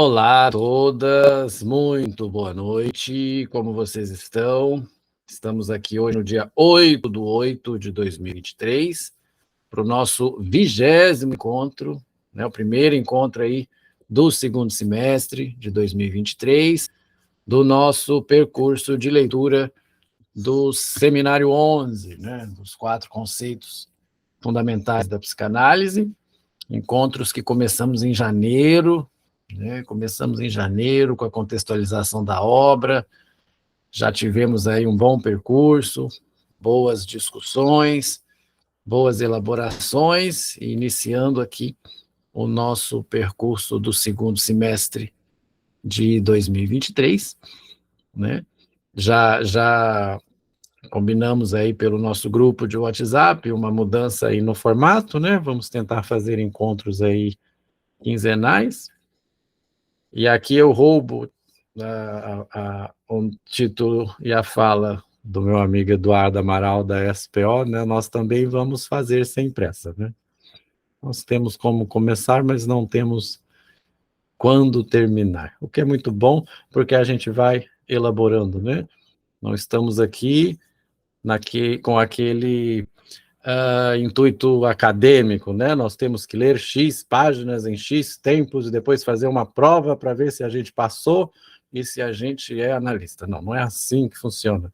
Olá a todas, muito boa noite, como vocês estão? Estamos aqui hoje no dia 8/8/2023, para o nosso 20º encontro, né, o primeiro encontro aí do segundo semestre de 2023, do nosso percurso de leitura do Seminário 11, né, dos 4 conceitos fundamentais da psicanálise, encontros que começamos em janeiro, né? Começamos em janeiro com a contextualização da obra, já tivemos aí um bom percurso, boas discussões, boas elaborações, e iniciando aqui o nosso percurso do segundo semestre de 2023, né? Já combinamos aí pelo nosso grupo de WhatsApp uma mudança aí no formato, né? Vamos tentar fazer encontros aí quinzenais. E aqui eu roubo um título e a fala do meu amigo Eduardo Amaral, da SPO, né? Nós também vamos fazer sem pressa, né? Nós temos como começar, mas não temos quando terminar, o que é muito bom, porque a gente vai elaborando, né? Não estamos aqui com aquele intuito acadêmico, né? Nós temos que ler X páginas em X tempos e depois fazer uma prova para ver se a gente passou e se a gente é analista. Não, não é assim que funciona,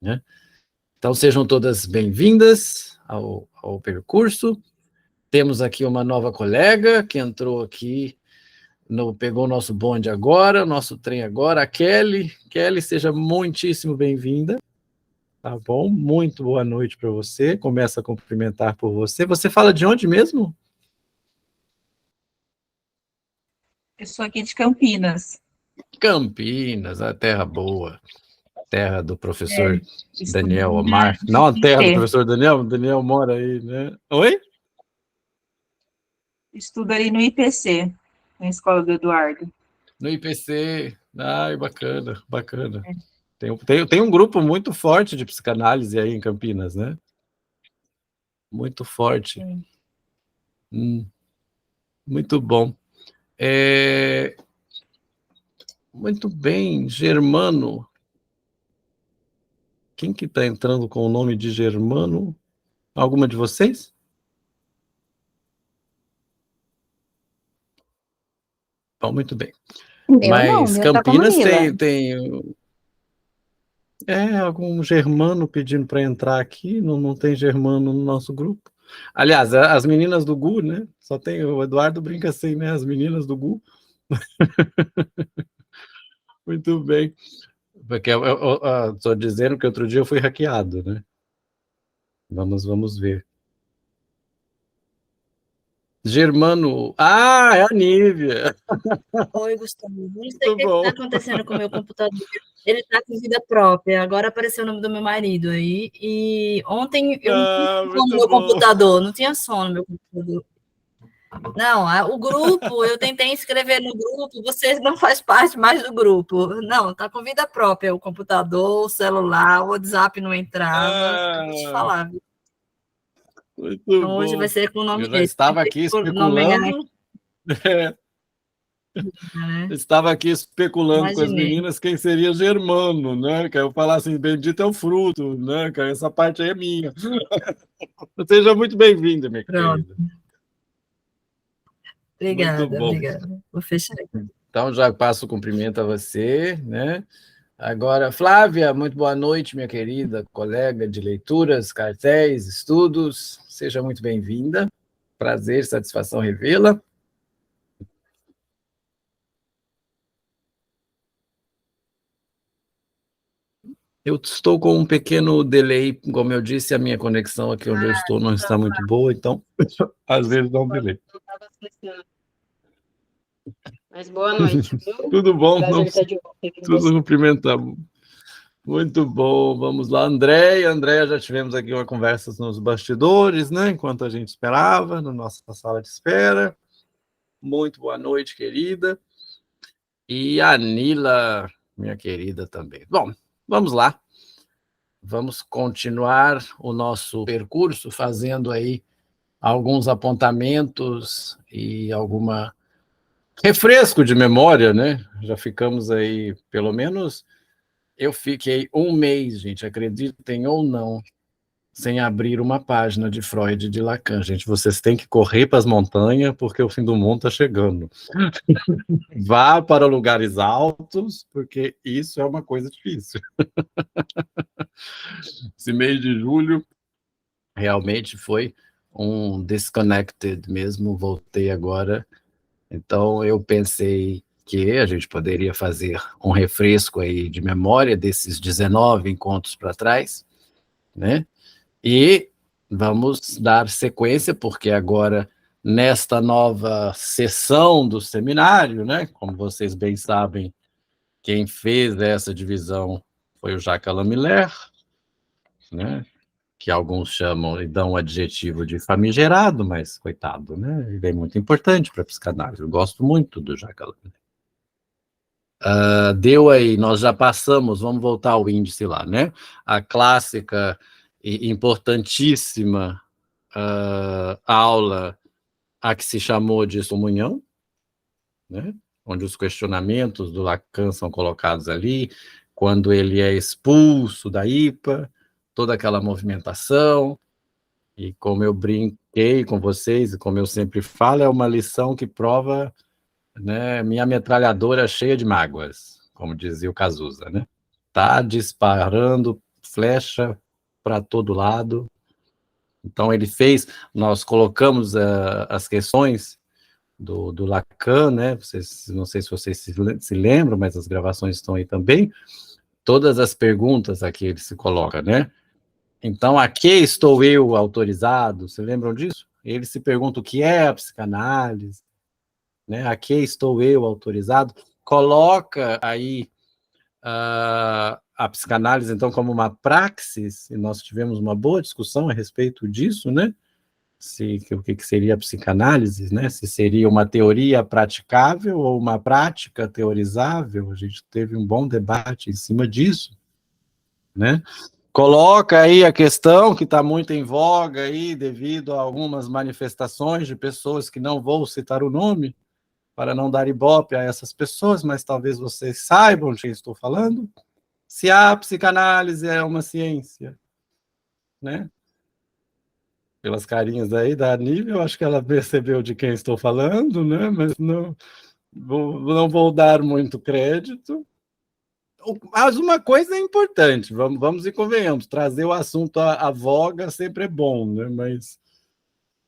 né? Então, sejam todas bem-vindas ao percurso. Temos aqui uma nova colega que entrou aqui, pegou o nosso bonde agora, nosso trem agora, a Kelly. Kelly, seja muitíssimo bem-vinda. Tá bom? Muito boa noite para você. Começo a cumprimentar por você. Você fala de onde mesmo? Eu sou aqui de Campinas. Campinas, a terra boa. Terra do professor Daniel Omar. Não a terra do professor Daniel, o Daniel mora aí, né? Oi? Estudo ali no IPC, na escola do Eduardo. No IPC. Ai, bacana, bacana. Tem um grupo muito forte de psicanálise aí em Campinas, né? Muito forte. Muito bom. Muito bem, Germano. Quem que está entrando com o nome de Germano? Alguma de vocês? Bom, muito bem. Mas Campinas tem algum germano pedindo para entrar aqui, não tem germano no nosso grupo. Aliás, as meninas do GU, né? Só tem o Eduardo brinca assim, né? As meninas do GU. Muito bem. Porque eu estou dizendo que outro dia eu fui hackeado, né? Vamos ver. Germano. Ah, é a Nívia. Oi, Gustavo. Não sei o que está acontecendo com o meu computador. Ele está com vida própria. Agora apareceu o nome do meu marido aí. E ontem eu não tinha sono no meu computador. Não tinha sono no meu computador. Não, o grupo, eu tentei inscrever no grupo, você não faz parte mais do grupo. Não, está com vida própria. O computador, o celular, o WhatsApp não entrava. Vou te falar, viu? Muito então, bom. Hoje vai ser com o nome dele. Eu já estava aqui especulando. Estava aqui especulando com as meninas quem seria Germano, né? Que eu falar assim, bendito é o fruto, né? Que essa parte aí é minha. Seja muito bem-vinda, minha querida. Obrigada. Vou fechar aqui. Então, já passo o cumprimento a você, né? Agora, Flávia, muito boa noite, minha querida colega de leituras, cartéis, estudos. Seja muito bem-vinda. Prazer, satisfação revê-la. Eu estou com um pequeno delay, como eu disse, a minha conexão aqui onde eu estou não está muito boa, então às vezes dá um delay. Mas boa noite, viu? Tudo bom? Tudo cumprimentamos. Muito bom, vamos lá, Andréia, já tivemos aqui uma conversa nos bastidores, né? Enquanto a gente esperava, na nossa sala de espera. Muito boa noite, querida. E a Nila, minha querida também. Bom, vamos lá. Vamos continuar o nosso percurso, fazendo aí alguns apontamentos e alguma refresco de memória, né? Já ficamos aí, pelo menos, eu fiquei 1 mês, gente, acreditem ou não, sem abrir uma página de Freud e de Lacan. Gente, vocês têm que correr para as montanhas, porque o fim do mundo está chegando. Vá para lugares altos, porque isso é uma coisa difícil. Esse mês de julho realmente foi um disconnected mesmo, voltei agora. Então eu pensei que a gente poderia fazer um refresco aí de memória desses 19 encontros para trás, né? E vamos dar sequência, porque agora, nesta nova sessão do seminário, né? Como vocês bem sabem, quem fez essa divisão foi o Jacques Alain Miller, né? Que alguns chamam e dão o adjetivo de famigerado, mas coitado, né? Ele é muito importante para a psicanálise. Eu gosto muito do Jacques Alain Miller. Deu aí, nós já passamos, vamos voltar ao índice lá, né? A clássica e importantíssima aula a que se chamou de excomunhão, né? Onde os questionamentos do Lacan são colocados ali, quando ele é expulso da IPA, toda aquela movimentação, e como eu brinquei com vocês, e como eu sempre falo, é uma lição que prova, né, minha metralhadora cheia de mágoas, como dizia o Cazuza, né? Tá disparando flecha para todo lado. Então ele fez, nós colocamos as questões do Lacan, né? Vocês, não sei se vocês se lembram, mas as gravações estão aí também. Todas as perguntas aqui ele se coloca, né? Então, a que estou eu autorizado? Vocês lembram disso? Ele se pergunta o que é a psicanálise, né? A que estou eu autorizado? Coloca aí a psicanálise, então, como uma praxis, e nós tivemos uma boa discussão a respeito disso, né? O que seria a psicanálise, né? Se seria uma teoria praticável ou uma prática teorizável. A gente teve um bom debate em cima disso, né? Coloca aí a questão que está muito em voga aí, devido a algumas manifestações de pessoas que não vou citar o nome, para não dar ibope a essas pessoas, mas talvez vocês saibam de quem estou falando. Se a psicanálise é uma ciência, né? Pelas carinhas aí da Anília, eu acho que ela percebeu de quem estou falando, né? Mas não vou dar muito crédito. Mas uma coisa é importante, vamos e convenhamos, trazer o assunto à voga sempre é bom, né? Mas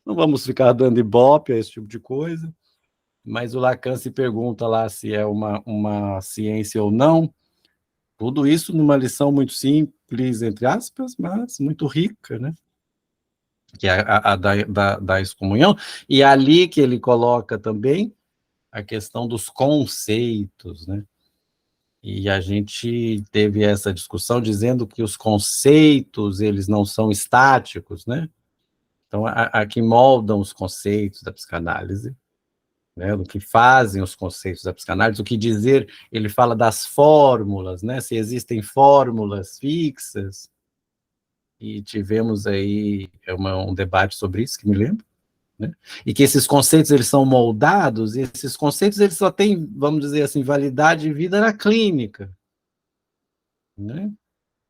não vamos ficar dando ibope a esse tipo de coisa. Mas o Lacan se pergunta lá se é uma ciência ou não. Tudo isso numa lição muito simples, entre aspas, mas muito rica, né? Que é a da excomunhão. E é ali que ele coloca também a questão dos conceitos, né? E a gente teve essa discussão dizendo que os conceitos, eles não são estáticos, né? Então, a que moldam os conceitos da psicanálise, né? Do que fazem os conceitos da psicanálise, o que dizer, ele fala das fórmulas, né? Se existem fórmulas fixas, e tivemos aí um debate sobre isso, que me lembro, né? E que esses conceitos, eles são moldados, e esses conceitos, eles só têm, vamos dizer assim, validade e vida na clínica, né?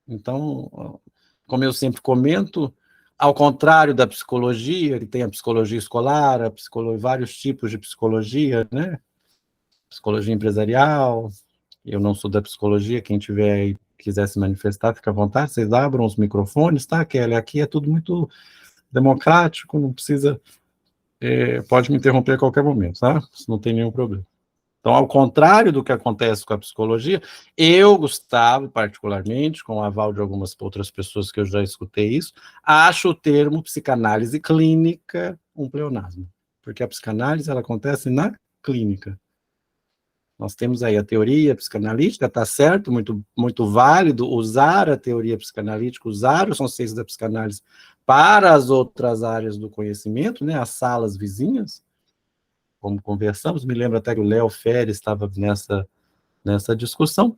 Então, como eu sempre comento, ao contrário da psicologia, que tem a psicologia escolar, vários tipos de psicologia, né? Psicologia empresarial, eu não sou da psicologia, quem tiver aí, quiser se manifestar, fica à vontade, vocês abram os microfones, tá, Kelly? Aqui é tudo muito democrático, não precisa, pode me interromper a qualquer momento, tá? Isso não tem nenhum problema. Então, ao contrário do que acontece com a psicologia, eu, Gustavo, particularmente, com o aval de algumas outras pessoas que eu já escutei isso, acho o termo psicanálise clínica um pleonasmo, porque a psicanálise, ela acontece na clínica. Nós temos aí a teoria psicanalítica, está certo, muito, muito válido usar a teoria psicanalítica, usar os conceitos da psicanálise para as outras áreas do conhecimento, né, as salas vizinhas, como conversamos, me lembro até que o Léo Ferres estava nessa discussão,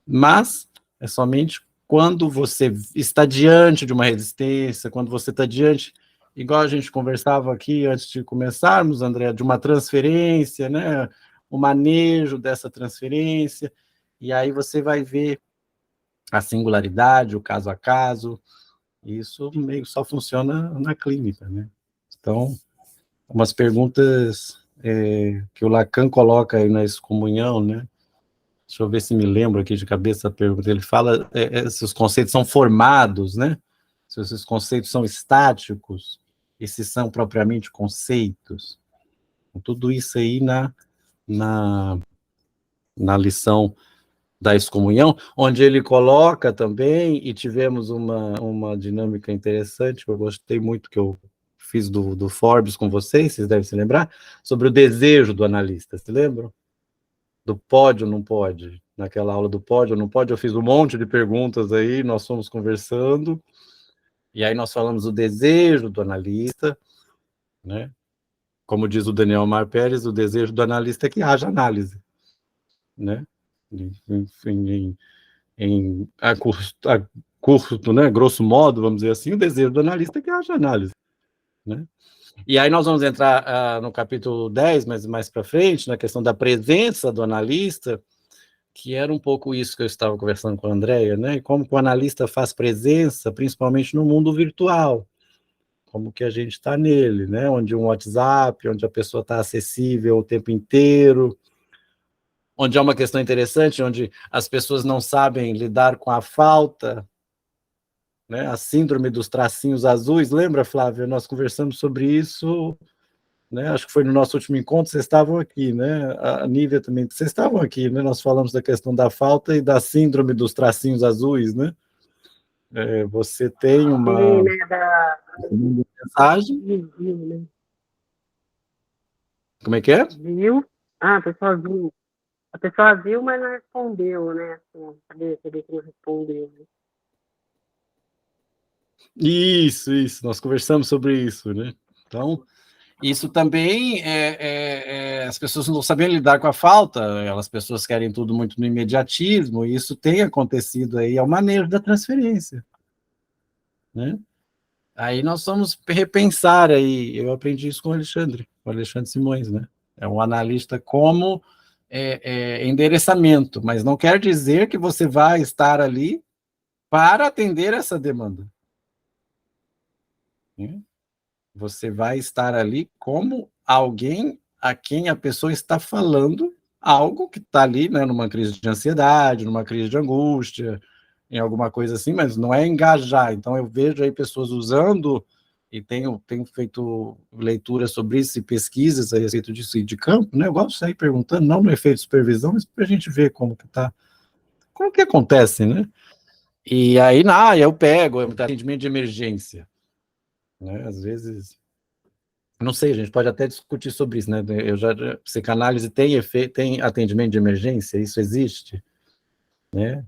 mas é somente quando você está diante de uma resistência, quando você está diante igual a gente conversava aqui antes de começarmos, André, de uma transferência, né? O manejo dessa transferência, e aí você vai ver a singularidade, o caso a caso, isso meio só funciona na clínica, né? Então, umas perguntas que o Lacan coloca aí na excomunhão, né? Deixa eu ver se me lembro aqui de cabeça a pergunta. Ele fala se os conceitos são formados, né? Se esses conceitos são estáticos, e se são propriamente conceitos. Tudo isso aí na lição da excomunhão, onde ele coloca também, e tivemos uma dinâmica interessante, que eu gostei muito, que eu fiz do Forbes com vocês devem se lembrar, sobre o desejo do analista, se lembram? Do pode ou não pode? Naquela aula do pode ou não pode, eu fiz um monte de perguntas aí, nós fomos conversando, e aí nós falamos do desejo do analista, né? Como diz o Daniel Mar Pérez, o desejo do analista é que haja análise, né? Enfim, a curto, né, grosso modo, vamos dizer assim, o desejo do analista é que haja análise, né? E aí nós vamos entrar no capítulo 10, mas mais para frente, na questão da presença do analista, que era um pouco isso que eu estava conversando com a Andrea, né? E como que o analista faz presença, principalmente no mundo virtual, como que a gente está nele, né? Onde um WhatsApp, onde a pessoa está acessível o tempo inteiro, onde é uma questão interessante, onde as pessoas não sabem lidar com a falta, né? A síndrome dos tracinhos azuis, lembra, Flávia? Nós conversamos sobre isso, né? Acho que foi no nosso último encontro, vocês estavam aqui, né? A Nívia também, vocês estavam aqui, né? Nós falamos da questão da falta e da síndrome dos tracinhos azuis, né? Você tem uma mensagem. Viu, né? Como é que é? Viu? A pessoa viu. A pessoa viu, mas não respondeu, né? Assim, cadê que não respondeu? Né? Isso, nós conversamos sobre isso, né? Então, isso também as pessoas não sabem lidar com a falta, as pessoas querem tudo muito no imediatismo, e isso tem acontecido aí, é o manejo da transferência, né? Aí nós vamos repensar aí, eu aprendi isso com o Alexandre Simões, né? É um analista como endereçamento, mas não quer dizer que você vai estar ali para atender essa demanda, né? Você vai estar ali como alguém a quem a pessoa está falando algo que está ali, né, numa crise de ansiedade, numa crise de angústia, em alguma coisa assim, mas não é engajar. Então, eu vejo aí pessoas usando, e tenho feito leituras sobre isso e pesquisas a respeito disso e de campo, né? Eu gosto de sair perguntando, não no efeito de supervisão, mas para a gente ver como que acontece, né? E aí, eu pego atendimento de emergência, né? Às vezes, não sei, a gente pode até discutir sobre isso, né? Psicanálise tem atendimento de emergência, isso existe, né?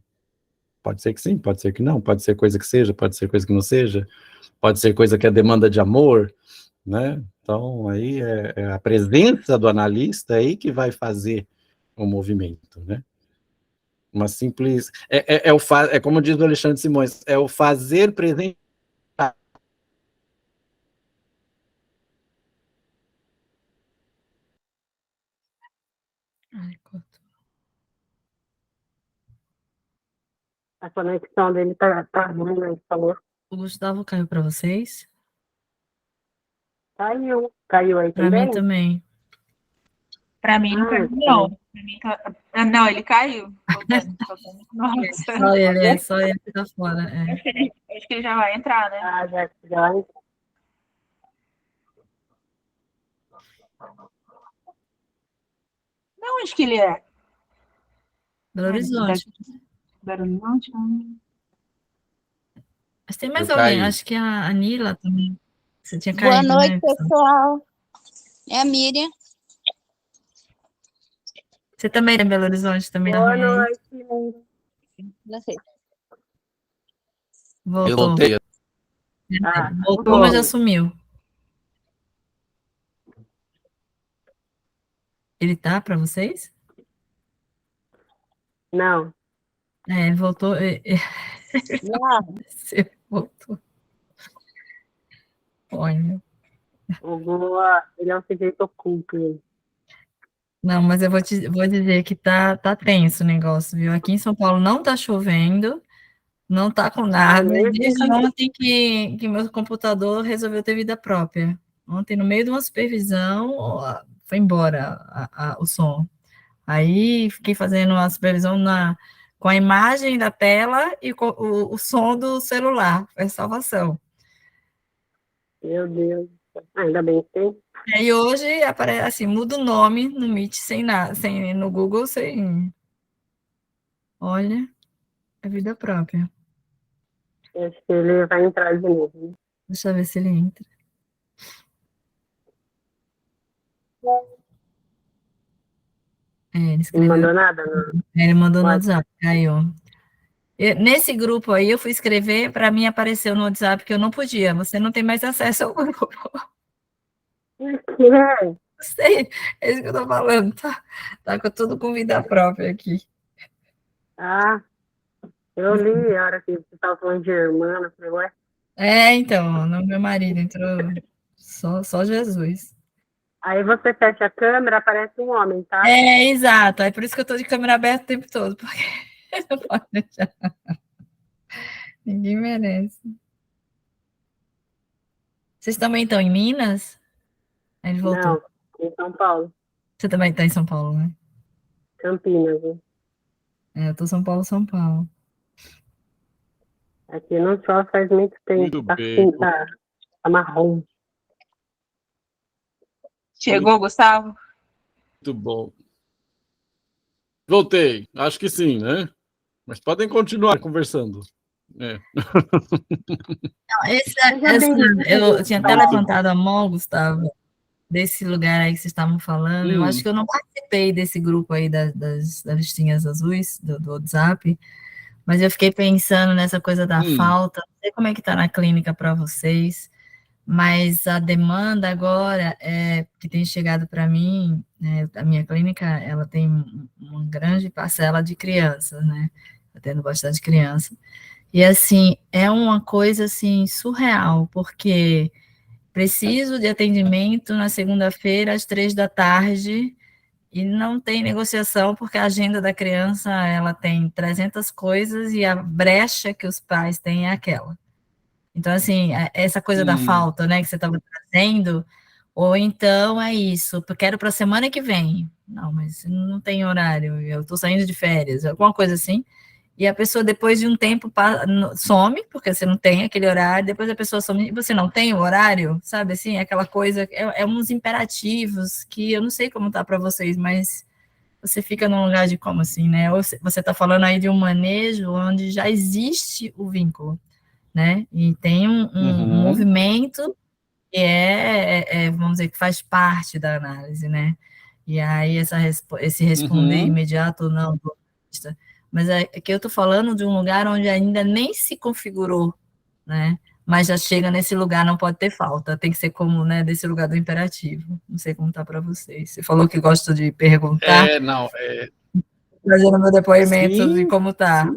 Pode ser que sim, pode ser que não, pode ser coisa que seja, pode ser coisa que não seja, pode ser coisa que é demanda de amor, né? Então, aí é a presença do analista aí que vai fazer o movimento, né? Uma simples... É como diz o Alexandre Simões, é o fazer presente. Ai, A conexão dele tá ruim, né? Ele falou. o Gustavo caiu para vocês? Caiu aí Para mim também? também. Para mim não caiu, não. Pra mim não, ele caiu. Nossa. Só ele que tá fora. Acho que ele já vai entrar, né? Ah, já. Não, acho que ele é. Belo Horizonte. Belo Horizonte? Mas tem mais alguém, acho que a Nila também. Você tinha Boa caído, noite, né? pessoal. É a Miriam. Você também é em Belo Horizonte, também Boa na noite. Não sei. Voltou. Eu voltei. Voltou, mas já sumiu. Ele tá para vocês? Não. Voltou. Não. Voltou. Olha. O Goa, ele é um sujeito oculto. Ele. Não, mas eu vou dizer que tá tenso o negócio, viu? Aqui em São Paulo não tá chovendo, não tá com nada. Desde ontem que meu computador resolveu ter vida própria. Ontem, no meio de uma supervisão, foi embora o som. Aí fiquei fazendo uma supervisão com a imagem da tela e com o som do celular. Foi salvação. Meu Deus. Ainda bem que tem. E hoje aparece assim, muda o nome no Meet sem nada, no Google sem. Olha, é vida própria. Acho que ele vai entrar de novo. Né? Deixa eu ver se ele entra. Ele escreveu. Não mandou nada, não? Ele mandou no WhatsApp, caiu. Nesse grupo aí, eu fui escrever, para mim apareceu no WhatsApp que eu não podia. Você não tem mais acesso ao grupo. Por que é? Sei, é isso que eu tô falando, tá tudo com vida própria aqui. Ah, eu li a hora que você estava falando de irmã, eu falei, ué? Então, no meu marido entrou só Jesus. Aí você fecha a câmera, aparece um homem, tá? Exato, é por isso que eu tô de câmera aberta o tempo todo, porque não pode deixar. Ninguém merece. Vocês também estão em Minas? Ele voltou. Não, em São Paulo. Você também está em São Paulo, né? Campinas, né? Eu tô São Paulo. Aqui não chove faz muito tempo. Muito bem. Tá marrom. Chegou, Gustavo? Muito bom. Voltei. Acho que sim, né? Mas podem continuar conversando. Eu tinha até levantado a mão, Gustavo, desse lugar aí que vocês estavam falando. Eu acho que eu não participei desse grupo aí das listinhas azuis do WhatsApp, mas eu fiquei pensando nessa coisa da falta. Não sei como é que está na clínica para vocês, mas a demanda agora que tem chegado para mim, a minha clínica, ela tem uma grande parcela de crianças, né? Está tendo bastante criança. E, assim, é uma coisa, assim, surreal, porque preciso de atendimento na segunda-feira, às 15h, e não tem negociação, porque a agenda da criança, ela tem 300 coisas e a brecha que os pais têm é aquela. Então, assim, essa coisa da falta, né, que você estava trazendo, ou então é isso, eu quero para a semana que vem. Não, mas não tem horário, eu estou saindo de férias, alguma coisa assim. E a pessoa, depois de um tempo, some, porque você não tem aquele horário, depois a pessoa some, e você não tem o horário, sabe, assim, aquela coisa, uns imperativos que eu não sei como tá para vocês, mas você fica num lugar de como assim, né? Ou você está falando aí de um manejo onde já existe o vínculo, né? E tem um movimento que vamos dizer, que faz parte da análise, né? E aí esse responder imediato ou não, mas é que eu estou falando de um lugar onde ainda nem se configurou, né? Mas já chega nesse lugar, não pode ter falta, tem que ser como, né, desse lugar do imperativo. Não sei como está para vocês. Você falou que gosta de perguntar. Fazendo meu depoimento de como está.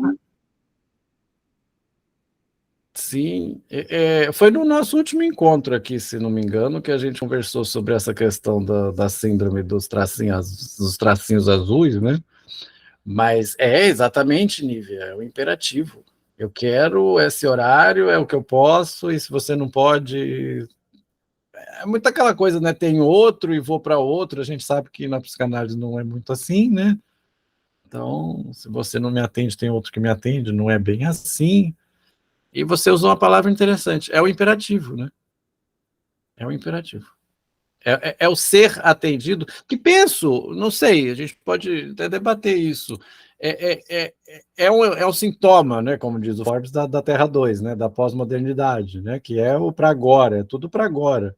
Sim, foi no nosso último encontro aqui, se não me engano, que a gente conversou sobre essa questão da síndrome dos tracinhos azuis, né? Mas exatamente, Nívia, é o imperativo. Eu quero esse horário, é o que eu posso, e se você não pode... É muito aquela coisa, né? Tem outro e vou para outro, a gente sabe que na psicanálise não é muito assim, né? Então, se você não me atende, tem outro que me atende, não é bem assim. E você usou uma palavra interessante, é o imperativo, né? É o imperativo. É o ser atendido, que penso, não sei, a gente pode até debater isso, é um sintoma, né, como diz o Forbes, da Terra 2, né, da pós-modernidade, né, que é o para agora, é tudo para agora.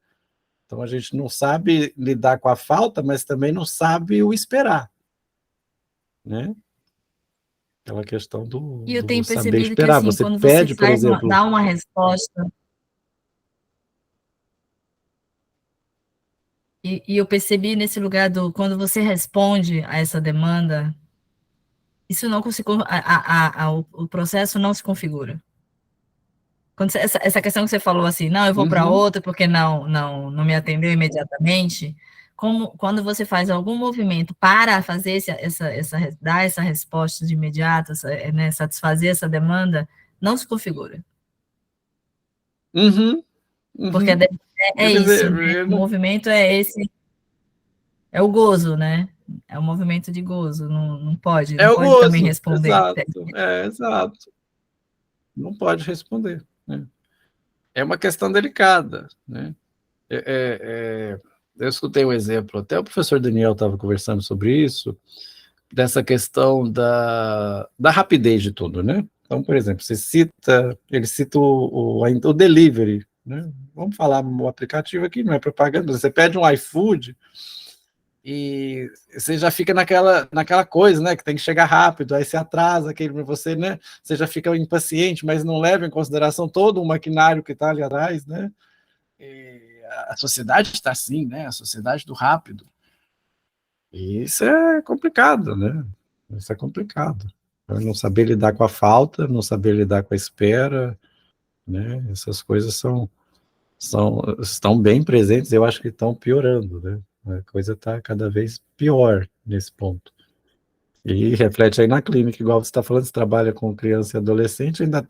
Então a gente não sabe lidar com a falta, mas também não sabe o esperar, né? Aquela questão do E eu tenho saber percebido que, esperar. assim, Você quando pede, você por exemplo... dá uma resposta... E eu percebi nesse lugar quando você responde a essa demanda, isso não o processo não se configura. essa questão que você falou assim, não, eu vou para outra porque não me atendeu imediatamente, quando você faz algum movimento para fazer dar essa resposta de imediato, né, satisfazer essa demanda, não se configura. Porque é isso, né? O movimento é esse, é o gozo, né? É o movimento de gozo, não pode também responder. Exato. Não pode responder, né? É uma questão delicada, né? Eu escutei um exemplo, até o professor Daniel estava conversando sobre isso, dessa questão da rapidez de tudo, né? Então, por exemplo, ele cita o delivery, né? Vamos falar o aplicativo aqui, não é propaganda, você pede um iFood e você já fica naquela coisa, né, que tem que chegar rápido, aí você atrasa, você, né, você já fica impaciente, mas não leva em consideração todo o maquinário que está ali atrás, né? E a sociedade está assim, né? A sociedade do rápido. E isso é complicado, né? Isso é complicado. Não saber lidar com a falta, não saber lidar com a espera, né? Essas coisas estão bem presentes, eu acho que estão piorando, né? A coisa está cada vez pior nesse ponto. E reflete aí na clínica, igual você está falando, você trabalha com criança e adolescente, ainda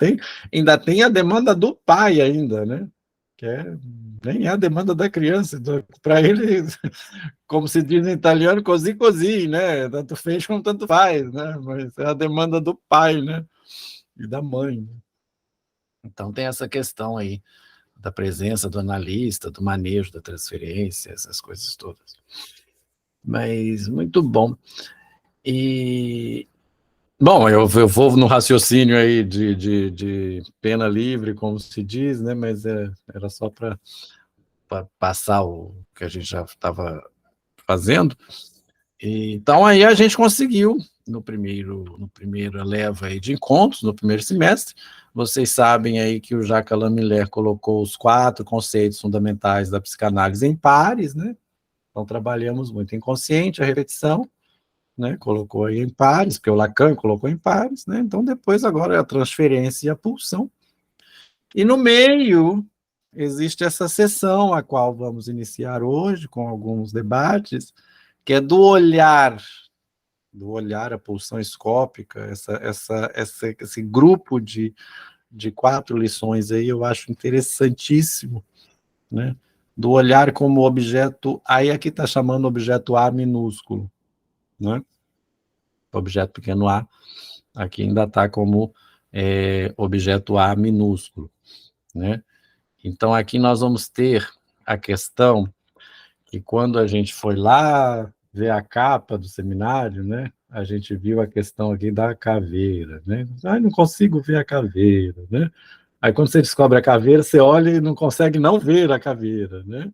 tem a demanda do pai ainda, né? Nem é a demanda da criança, para ele, como se diz em italiano, così, né? Tanto fez como tanto faz, né? Mas é a demanda do pai, né? E da mãe. Né? Então tem essa questão aí da presença do analista, do manejo da transferência, essas coisas todas. Mas muito bom. Bom, eu vou no raciocínio aí de pena livre, como se diz, né? Mas era só para passar o que a gente já estava fazendo. Então, aí a gente conseguiu, no primeiro leva aí de encontros, no primeiro semestre. Vocês sabem aí que o Jacques Alain Miller colocou os 4 conceitos fundamentais da psicanálise em pares, né? Então, trabalhamos muito inconsciente, a repetição, né? Colocou aí em pares, porque o Lacan colocou em pares, né? Então, depois, agora, é a transferência e a pulsão. E no meio, existe essa sessão, a qual vamos iniciar hoje, com alguns debates, que é do olhar, a pulsão escópica, esse grupo de 4 lições aí, eu acho interessantíssimo, né? Do olhar como objeto, aí aqui está chamando objeto A minúsculo, né? Objeto pequeno a, aqui ainda está como objeto A minúsculo, né? Então, aqui nós vamos ter a questão que quando a gente foi lá ver a capa do seminário, né, a gente viu a questão aqui da caveira, né? Não consigo ver a caveira, né? Aí quando você descobre a caveira, você olha e não consegue não ver a caveira, né?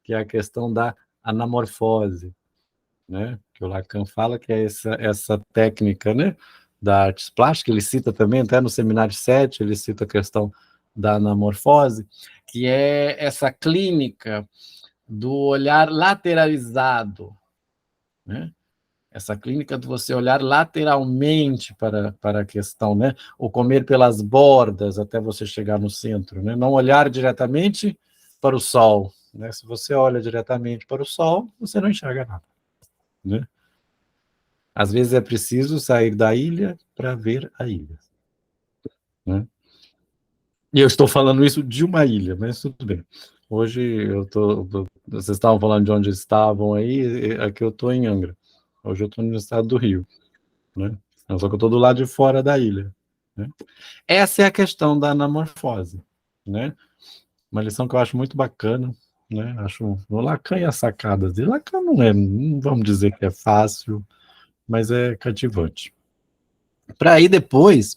Que é a questão da anamorfose, né? Que o Lacan fala que é essa técnica, né, da artes plásticas, ele cita também, até no seminário 7, ele cita a questão da anamorfose, que é essa clínica do olhar lateralizado, né? Essa clínica de você olhar lateralmente para a questão, né? Ou comer pelas bordas até você chegar no centro, né? Não olhar diretamente para o sol, né? Se você olha diretamente para o sol, você não enxerga nada, né? Às vezes é preciso sair da ilha para ver a ilha, né? E eu estou falando isso de uma ilha, mas tudo bem. Hoje vocês estavam falando de onde estavam aí, aqui eu estou em Angra. Hoje eu estou no estado do Rio, né? Só que eu estou do lado de fora da ilha, né? Essa é a questão da anamorfose, né? Uma lição que eu acho muito bacana, né? Acho o Lacan e as sacadas dele. Lacan não vamos dizer que é fácil, mas é cativante. Para aí depois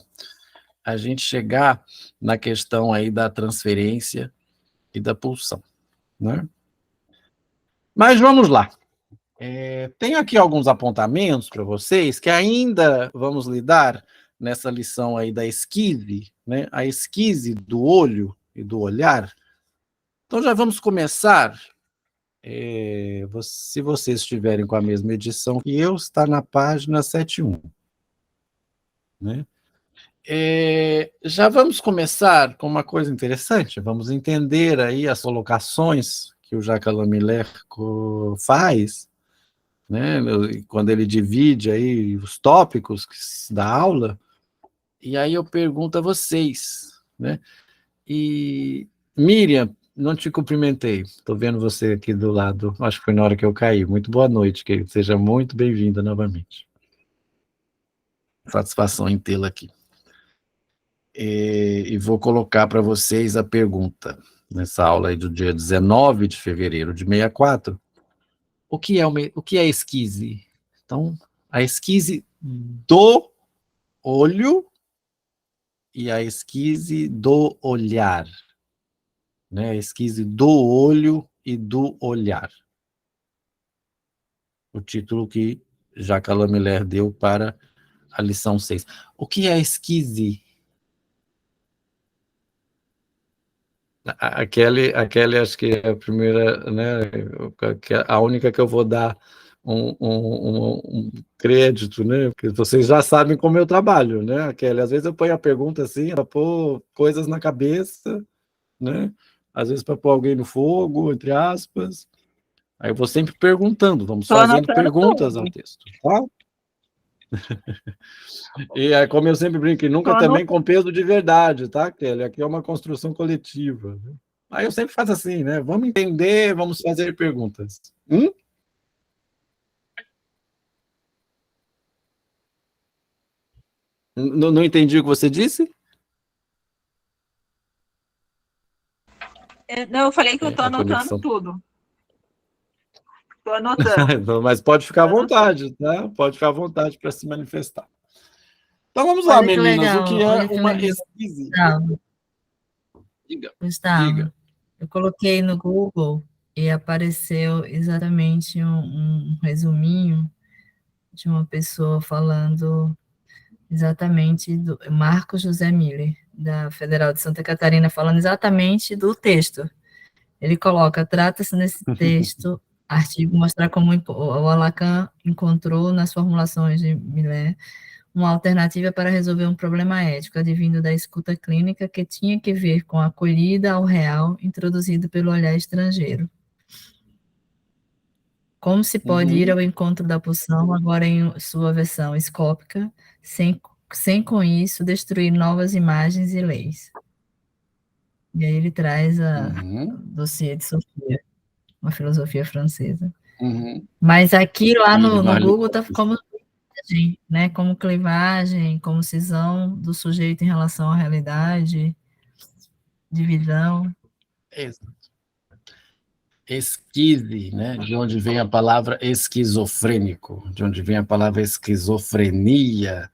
a gente chegar na questão aí da transferência e da pulsão, né? Mas vamos lá. Tenho aqui alguns apontamentos para vocês que ainda vamos lidar nessa lição aí da esquive, né? A esquise do olho e do olhar. Então já vamos começar. Se vocês estiverem com a mesma edição que eu, está na página 71, né? Já vamos começar com uma coisa interessante, vamos entender aí as colocações que o Jacques Alain Miller faz, né, quando ele divide aí os tópicos da aula, e aí eu pergunto a vocês, né, e Miriam, não te cumprimentei, estou vendo você aqui do lado, acho que foi na hora que eu caí, muito boa noite, que seja muito bem-vinda novamente. Satisfação em tê-la aqui. E vou colocar para vocês a pergunta, nessa aula aí do dia 19 de fevereiro de 64, o que é esquise? Então, a esquise do olho e a esquise do olhar, né? A esquise do olho e do olhar. O título que Jacques Alain Miller deu para a lição 6. O que é esquise? A Kelly, acho que é a primeira, né, a única que eu vou dar um crédito, né, porque vocês já sabem como eu trabalho, né, a Kelly, às vezes eu ponho a pergunta assim, para pôr coisas na cabeça, né, às vezes para pôr alguém no fogo, entre aspas, aí eu vou sempre perguntando, vamos fazendo perguntas ao texto, tá? E aí, como eu sempre brinco, nunca também com peso de verdade, tá, Kelly? Aqui é uma construção coletiva. Aí eu sempre faço assim, né? Vamos entender, vamos fazer perguntas. Não entendi o que você disse? Não, eu falei que eu estou anotando conexão. tudo. Estou anotando. Mas pode ficar à vontade, tá? Pode ficar à vontade para se manifestar. Então vamos lá, meninas. O que é uma esquise? Gustavo, eu coloquei no Google e apareceu exatamente um resuminho de uma pessoa falando exatamente do Marcos José Miller, da Federal de Santa Catarina, falando exatamente do texto. Ele coloca, trata-se nesse texto, artigo, mostrar como o Lacan encontrou nas formulações de Miller uma alternativa para resolver um problema ético, advindo da escuta clínica que tinha que ver com a acolhida ao real introduzido pelo olhar estrangeiro. Como se pode ir ao encontro da pulsão, agora em sua versão escópica, sem com isso destruir novas imagens e leis. E aí ele traz a dossiê de Sofia, uma filosofia francesa. Mas aqui lá no Google está como clivagem, né? Como clivagem, como cisão do sujeito em relação à realidade, divisão. Esquise, né? De onde vem a palavra esquizofrênico, de onde vem a palavra esquizofrenia,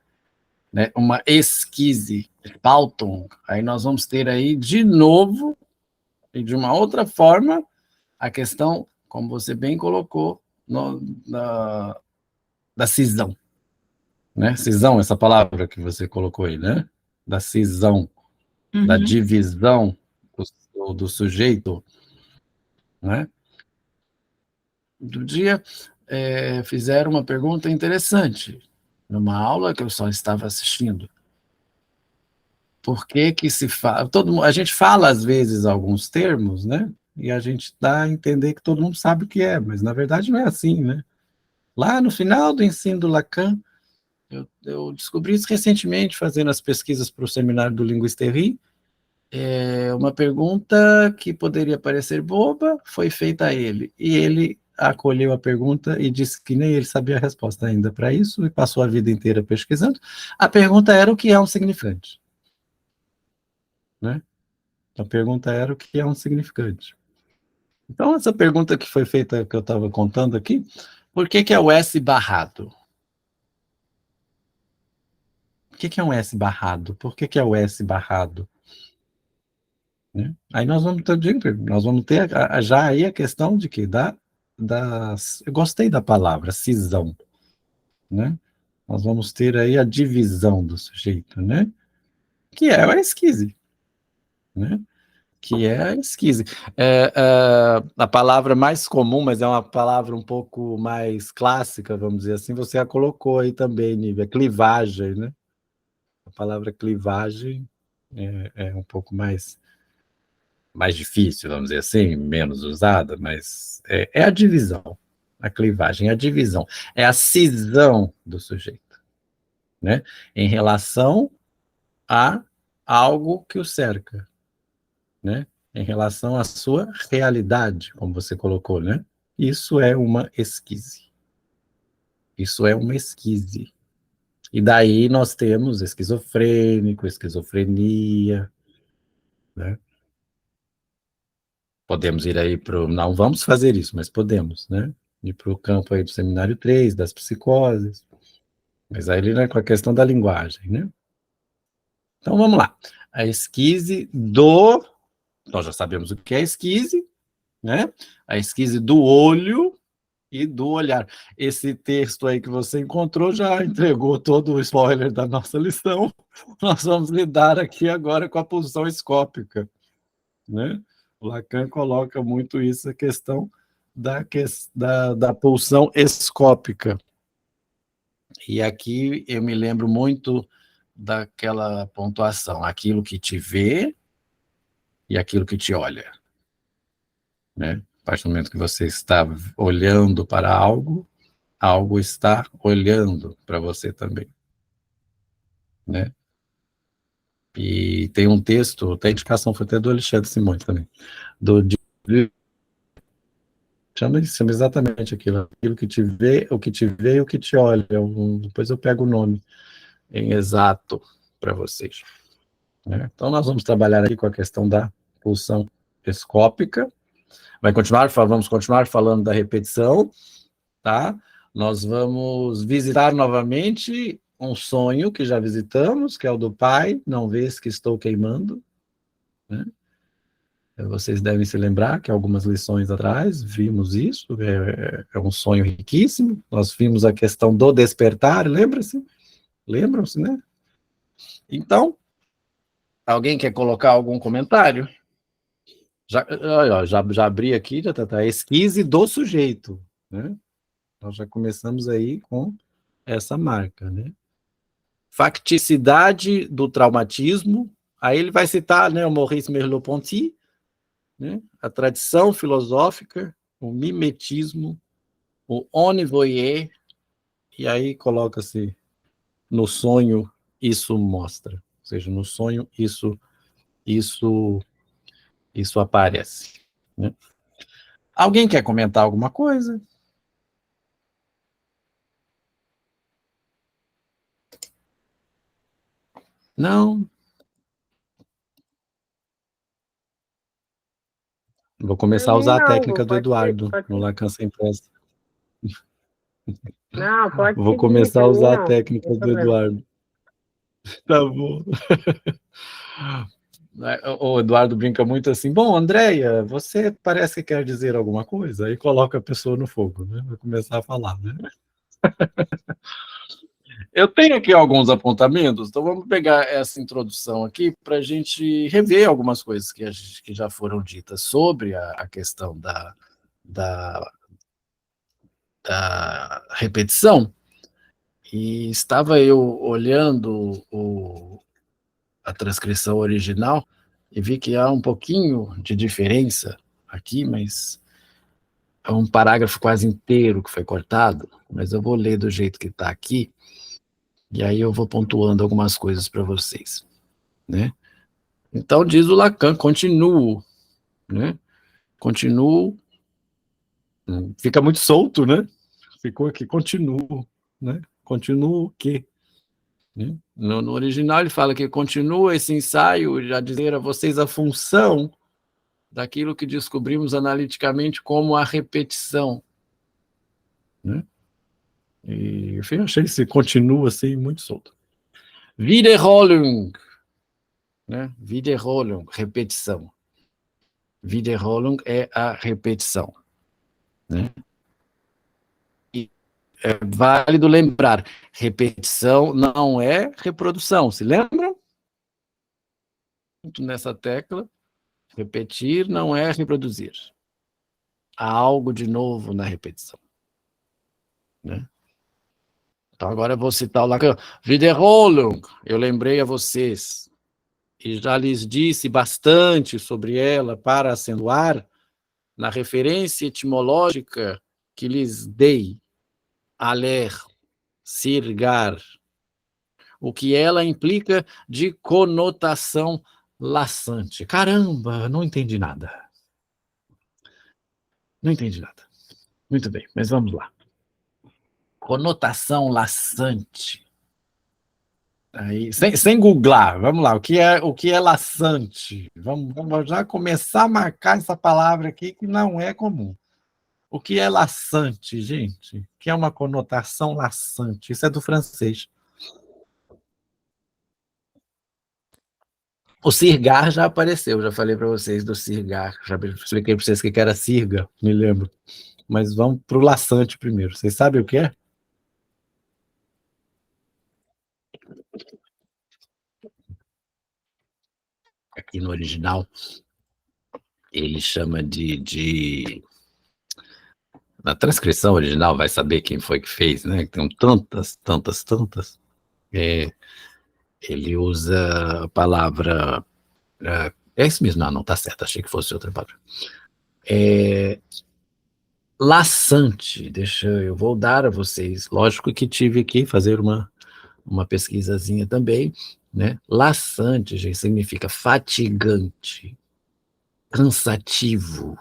né? Uma esquise, Palton. Aí nós vamos ter aí de novo e de uma outra forma a questão, como você bem colocou, da cisão, né? Cisão, essa palavra que você colocou aí, né? Da cisão, da divisão do sujeito, né? Do dia, fizeram uma pergunta interessante, numa aula que eu só estava assistindo. Por que se fala... a gente fala, às vezes, alguns termos, né? E a gente dá a entender que todo mundo sabe o que é, mas, na verdade, não é assim, né? Lá no final do ensino do Lacan, eu descobri isso recentemente, fazendo as pesquisas para o seminário do Linguisterie, uma pergunta que poderia parecer boba, foi feita a ele, e ele acolheu a pergunta e disse que nem ele sabia a resposta ainda para isso, e passou a vida inteira pesquisando. A pergunta era o que é um significante, né? A pergunta era o que é um significante. Então, essa pergunta que foi feita, que eu estava contando aqui, por que é o S barrado? O que é um S barrado? Por que é o S barrado? Né? Aí nós vamos ter já aí a questão de que eu gostei da palavra, cisão, né? Nós vamos ter aí a divisão do sujeito, né? Que é a esquise, né? Que é a esquise. A palavra mais comum, mas é uma palavra um pouco mais clássica, vamos dizer assim, você a colocou aí também, Nívia, clivagem, né? palavra clivagem é um pouco mais difícil, vamos dizer assim, menos usada, mas é a divisão, a clivagem, a divisão, é a cisão do sujeito, né? Em relação a algo que o cerca, né? Em relação à sua realidade, como você colocou, né? Isso é uma esquise. Isso é uma esquise. E daí nós temos esquizofrênico, esquizofrenia, né? Podemos ir aí para não vamos fazer isso, mas podemos, né? Ir para o campo aí do seminário 3, das psicoses, mas aí né, com a questão da linguagem, né? Então vamos lá. A esquise nós já sabemos o que é esquise, né? A esquise do olho e do olhar. Esse texto aí que você encontrou já entregou todo o spoiler da nossa lição. Nós vamos lidar aqui agora com a pulsão escópica, né? O Lacan coloca muito isso, a questão da pulsão escópica. E aqui eu me lembro muito daquela pontuação, aquilo que te vê e aquilo que te olha, né? A partir do momento que você está olhando para algo, algo está olhando para você também, né? E tem um texto, até a indicação foi até do Alexandre Simões também, chama exatamente aquilo que te vê, o que te vê e o que te olha. Depois eu pego o nome em exato para vocês, né? Então nós vamos trabalhar aqui com a questão da pulsão escópica. Vamos continuar falando da repetição, tá? Nós vamos visitar novamente um sonho que já visitamos, que é o do pai, não vês que estou queimando, né? Vocês devem se lembrar que algumas lições atrás vimos isso, é um sonho riquíssimo. Nós vimos a questão do despertar, lembram-se, né? Então, alguém quer colocar algum comentário? Já abri aqui, já tá esquise do sujeito, né? Nós já começamos aí com essa marca, né? Facticidade do traumatismo, aí ele vai citar, né, o Maurice Merleau-Ponty, né, a tradição filosófica, o mimetismo, o on voyeur, e aí coloca-se no sonho isso mostra, ou seja, no sonho isso aparece, né? Alguém quer comentar alguma coisa? Não? Vou começar a usar a técnica do Eduardo no Lacan sem pressa. Não, pode Vou seguir, começar a usar a não, técnica sem do problema. Eduardo. Tá bom. O Eduardo brinca muito assim, bom, Andréia, você parece que quer dizer alguma coisa, aí coloca a pessoa no fogo, né? Vai começar a falar, né? Eu tenho aqui alguns apontamentos, então vamos pegar essa introdução aqui para a gente rever algumas coisas que já foram ditas sobre a questão da repetição. E estava eu olhando a transcrição original e vi que há um pouquinho de diferença aqui, mas é um parágrafo quase inteiro que foi cortado, mas eu vou ler do jeito que está aqui, e aí eu vou pontuando algumas coisas para vocês, né? Então, diz o Lacan, continuo, né? Continuo, fica muito solto, né? Ficou aqui, continuo, né? Continuo o quê? Né? No original ele fala que continua esse ensaio a dizer a vocês a função daquilo que descobrimos analiticamente como a repetição, né? E eu achei esse continua assim muito solto. Wiederholung, né? Wiederholung, repetição. Wiederholung é a repetição, né? E é válido lembrar, repetição não é reprodução, se lembram? Nessa tecla, repetir não é reproduzir. Há algo de novo na repetição, né? Então, agora eu vou citar o Lacan. Wiederholung, eu lembrei a vocês, e já lhes disse bastante sobre ela para acentuar, na referência etimológica que lhes dei, aller, sirgar, o que ela implica de conotação laçante. Caramba, não entendi nada. Não entendi nada. Muito bem, mas vamos lá. Conotação laçante. Aí, sem googlar, vamos lá. O que é laçante? Vamos já começar a marcar essa palavra aqui que não é comum. O que é laçante, gente? O que é uma conotação laçante? Isso é do francês. O sirgar já apareceu, já falei para vocês do sirgar, já expliquei para vocês o que era sirga, me lembro. Mas vamos para o laçante primeiro. Vocês sabem o que é? Aqui no original, ele chama na transcrição original, vai saber quem foi que fez, né? Tem tantas. Ele usa a palavra... É isso mesmo, não tá certo, achei que fosse outra palavra. Laçante, eu vou dar a vocês, lógico que tive que fazer uma pesquisazinha também, né? Laçante, gente, significa fatigante, cansativo.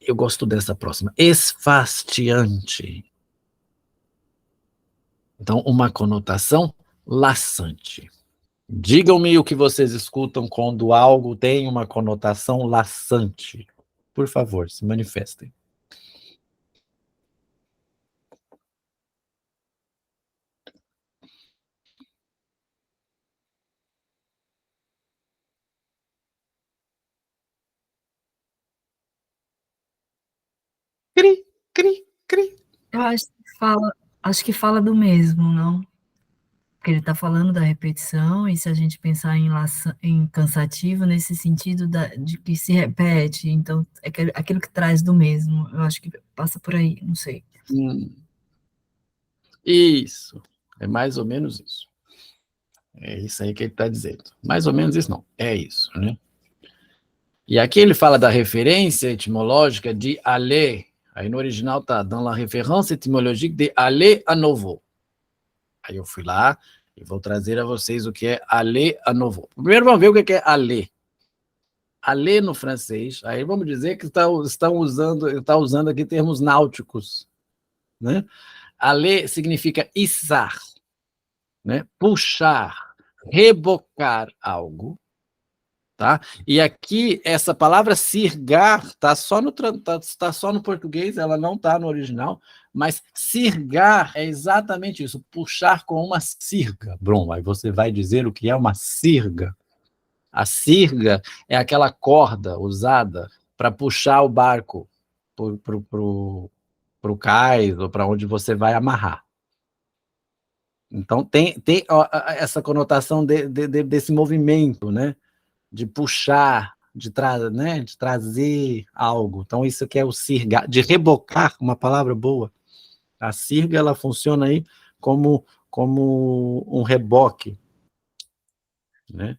Eu gosto dessa próxima, esfastiante. Então, uma conotação laçante. Digam-me o que vocês escutam quando algo tem uma conotação laçante. Por favor, se manifestem. Cri, cri, cri. Eu acho que fala do mesmo, não? Porque ele está falando da repetição, e se a gente pensar em cansativo, nesse sentido de que se repete, então é aquilo que traz do mesmo. Eu acho que passa por aí, não sei. Isso, é mais ou menos isso. É isso aí que ele está dizendo. Mais ou menos isso não, é isso, né? E aqui ele fala da referência etimológica de aller. Aí no original está dans la référence étymologique de aller à nouveau. Aí eu fui lá e vou trazer a vocês o que é aller à nouveau. Primeiro vamos ver o que é aller. Aller no francês, aí vamos dizer que está usando aqui termos náuticos, né? Aller significa içar, né? Puxar, rebocar algo, tá? E aqui essa palavra sirgar está só no português, ela não está no original, mas sirgar é exatamente isso, puxar com uma sirga. Bom, aí você vai dizer o que é uma sirga. A sirga é aquela corda usada para puxar o barco para o cais ou para onde você vai amarrar. Então, tem essa conotação desse movimento, né? De puxar, de trazer algo. Então, isso que é o sirgar, de rebocar, uma palavra boa. A sirga, ela funciona aí como um reboque, né?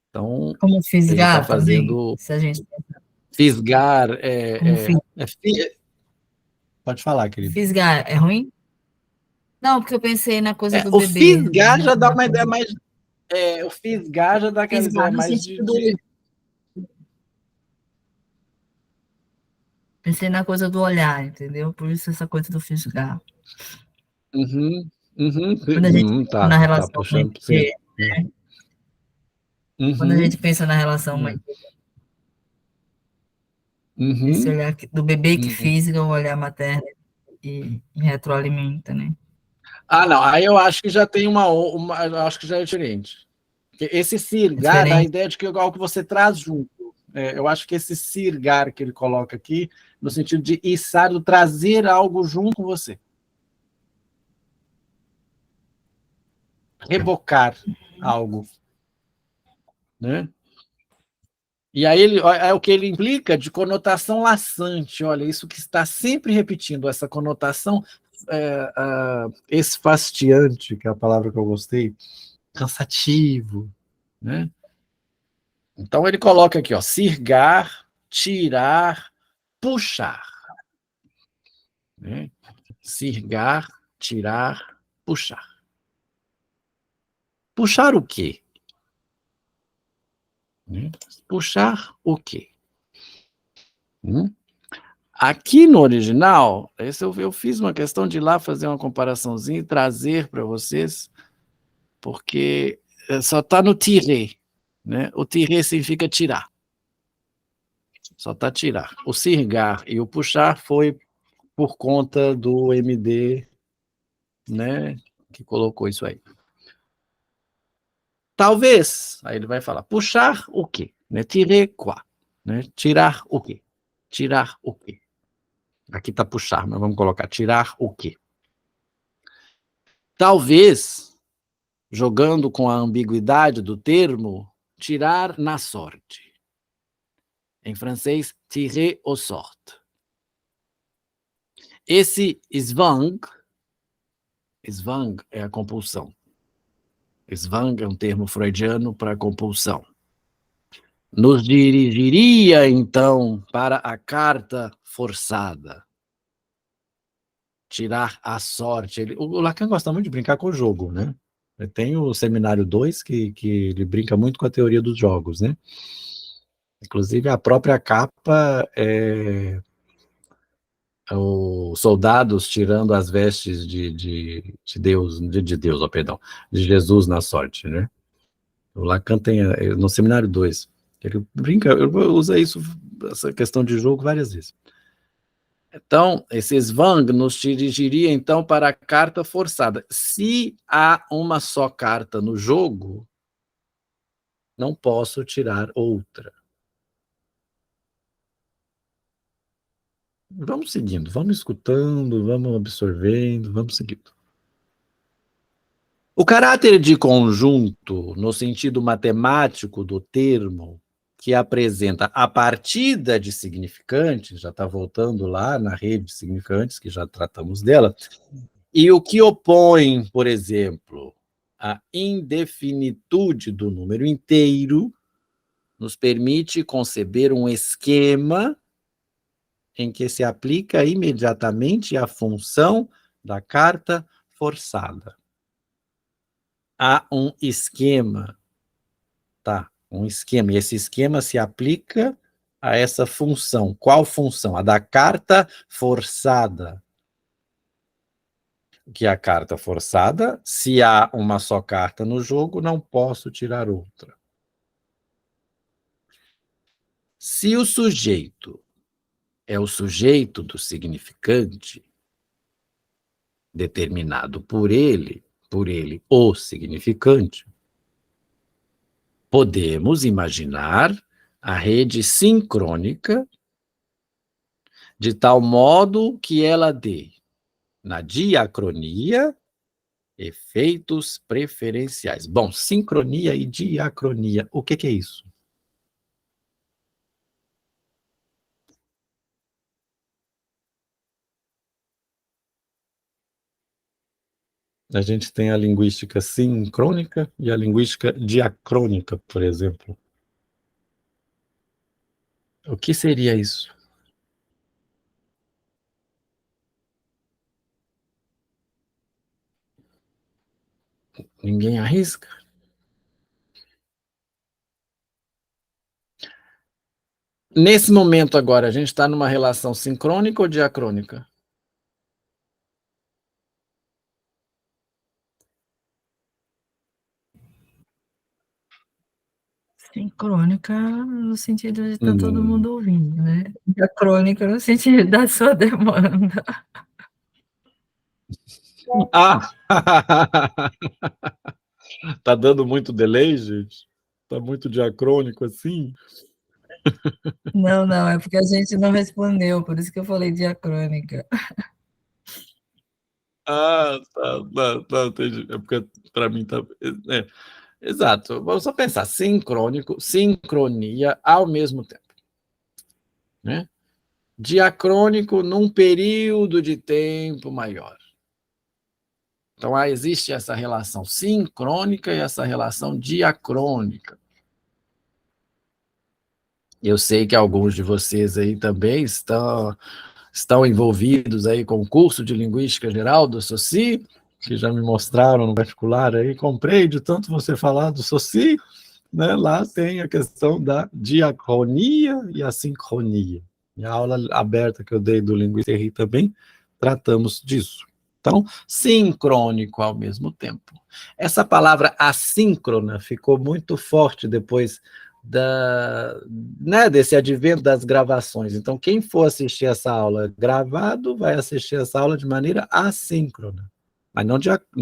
Então, Como ele está fisgar fazendo... também, se a gente... Fisgar, pode falar, querido. Fisgar é ruim? Não, porque eu pensei na coisa do O bebê. fisgar já dá uma ideia mais... o fisgar já dá aquela Fisgar ideia no mais sentido do... Pensei na coisa do olhar, entendeu? Por isso essa coisa do fisgar. Quando a gente pensa na relação puxando, mãe-bebê, né? Quando a gente pensa na relação mãe-bebê, esse olhar do bebê que fisga o olhar materno e retroalimenta, né? Ah, não, aí eu acho que já tem eu acho que já é diferente. Esse sirgar dá a ideia de que é algo que você traz junto. Eu acho que esse sirgar que ele coloca aqui, no sentido de içar, trazer algo junto com você. Rebocar algo, né? E aí é o que ele implica de conotação laçante. Olha, isso que está sempre repetindo, essa conotação esfastiante, que é a palavra que eu gostei, cansativo, né? Então ele coloca aqui, ó, sirgar, tirar, puxar, né? Sirgar, tirar, puxar. Puxar o quê? Puxar o quê? Aqui no original, eu fiz uma questão de ir lá fazer uma comparaçãozinha e trazer para vocês, porque só está no tiré, né? O tiré significa tirar. Só está tirar. O sirgar e o puxar foi por conta do MD, né? Que colocou isso aí. Talvez, aí ele vai falar, puxar o quê? Né? Tirer quoi? Né? Tirar o quê? Tirar o quê? Aqui está puxar, mas vamos colocar tirar o quê? Talvez, jogando com a ambiguidade do termo, tirar na sorte. Em francês, tirer au sort. Esse svang é a compulsão. Svang é um termo freudiano para compulsão. Nos dirigiria, então, para a carta forçada. Tirar a sorte. O Lacan gosta muito de brincar com o jogo, né? Tem o Seminário 2, que ele brinca muito com a teoria dos jogos, né? Inclusive, a própria capa é os soldados tirando as vestes de Deus, de Jesus na sorte, né? O Lacan tem, no Seminário 2, ele brinca, ele usa essa questão de jogo várias vezes. Então, esse svang nos dirigiria, então, para a carta forçada. Se há uma só carta no jogo, não posso tirar outra. Vamos seguindo, vamos escutando, vamos absorvendo, vamos seguindo. O caráter de conjunto, no sentido matemático do termo, que apresenta a partida de significantes, já está voltando lá na rede de significantes, que já tratamos dela, e o que opõe, por exemplo, a indefinitude do número inteiro, nos permite conceber um esquema em que se aplica imediatamente a função da carta forçada. Há um esquema, tá? Um esquema, e esse esquema se aplica a essa função. Qual função? A da carta forçada. Que é a carta forçada, se há uma só carta no jogo, não posso tirar outra. Se o sujeito é o sujeito do significante, determinado por ele o significante, podemos imaginar a rede sincrônica de tal modo que ela dê, na diacronia, efeitos preferenciais. Bom, sincronia e diacronia, o que é isso? A gente tem a linguística sincrônica e a linguística diacrônica, por exemplo. O que seria isso? Ninguém arrisca? Nesse momento agora, a gente está numa relação sincrônica ou diacrônica? Sincrônica no sentido de estar todo mundo ouvindo, né? Diacrônica no sentido da sua demanda. Ah! Tá dando muito delay, gente? Tá muito diacrônico assim? Não, é porque a gente não respondeu, por isso que eu falei diacrônica. Ah, tá, entendi. É porque para mim tá... exato, vamos só pensar, sincrônico, sincronia ao mesmo tempo, né? Diacrônico num período de tempo maior. Então, existe essa relação sincrônica e essa relação diacrônica. Eu sei que alguns de vocês aí também estão envolvidos aí com o curso de Linguística Geral do SOCI, que já me mostraram no particular aí, comprei de tanto você falar do SOCI, né? Lá tem a questão da diacronia e a sincronia. E a aula aberta que eu dei do Linguística RI também, tratamos disso. Então, sincrônico ao mesmo tempo. Essa palavra assíncrona ficou muito forte depois desse advento das gravações. Então, quem for assistir essa aula gravado, vai assistir essa aula de maneira assíncrona, mas não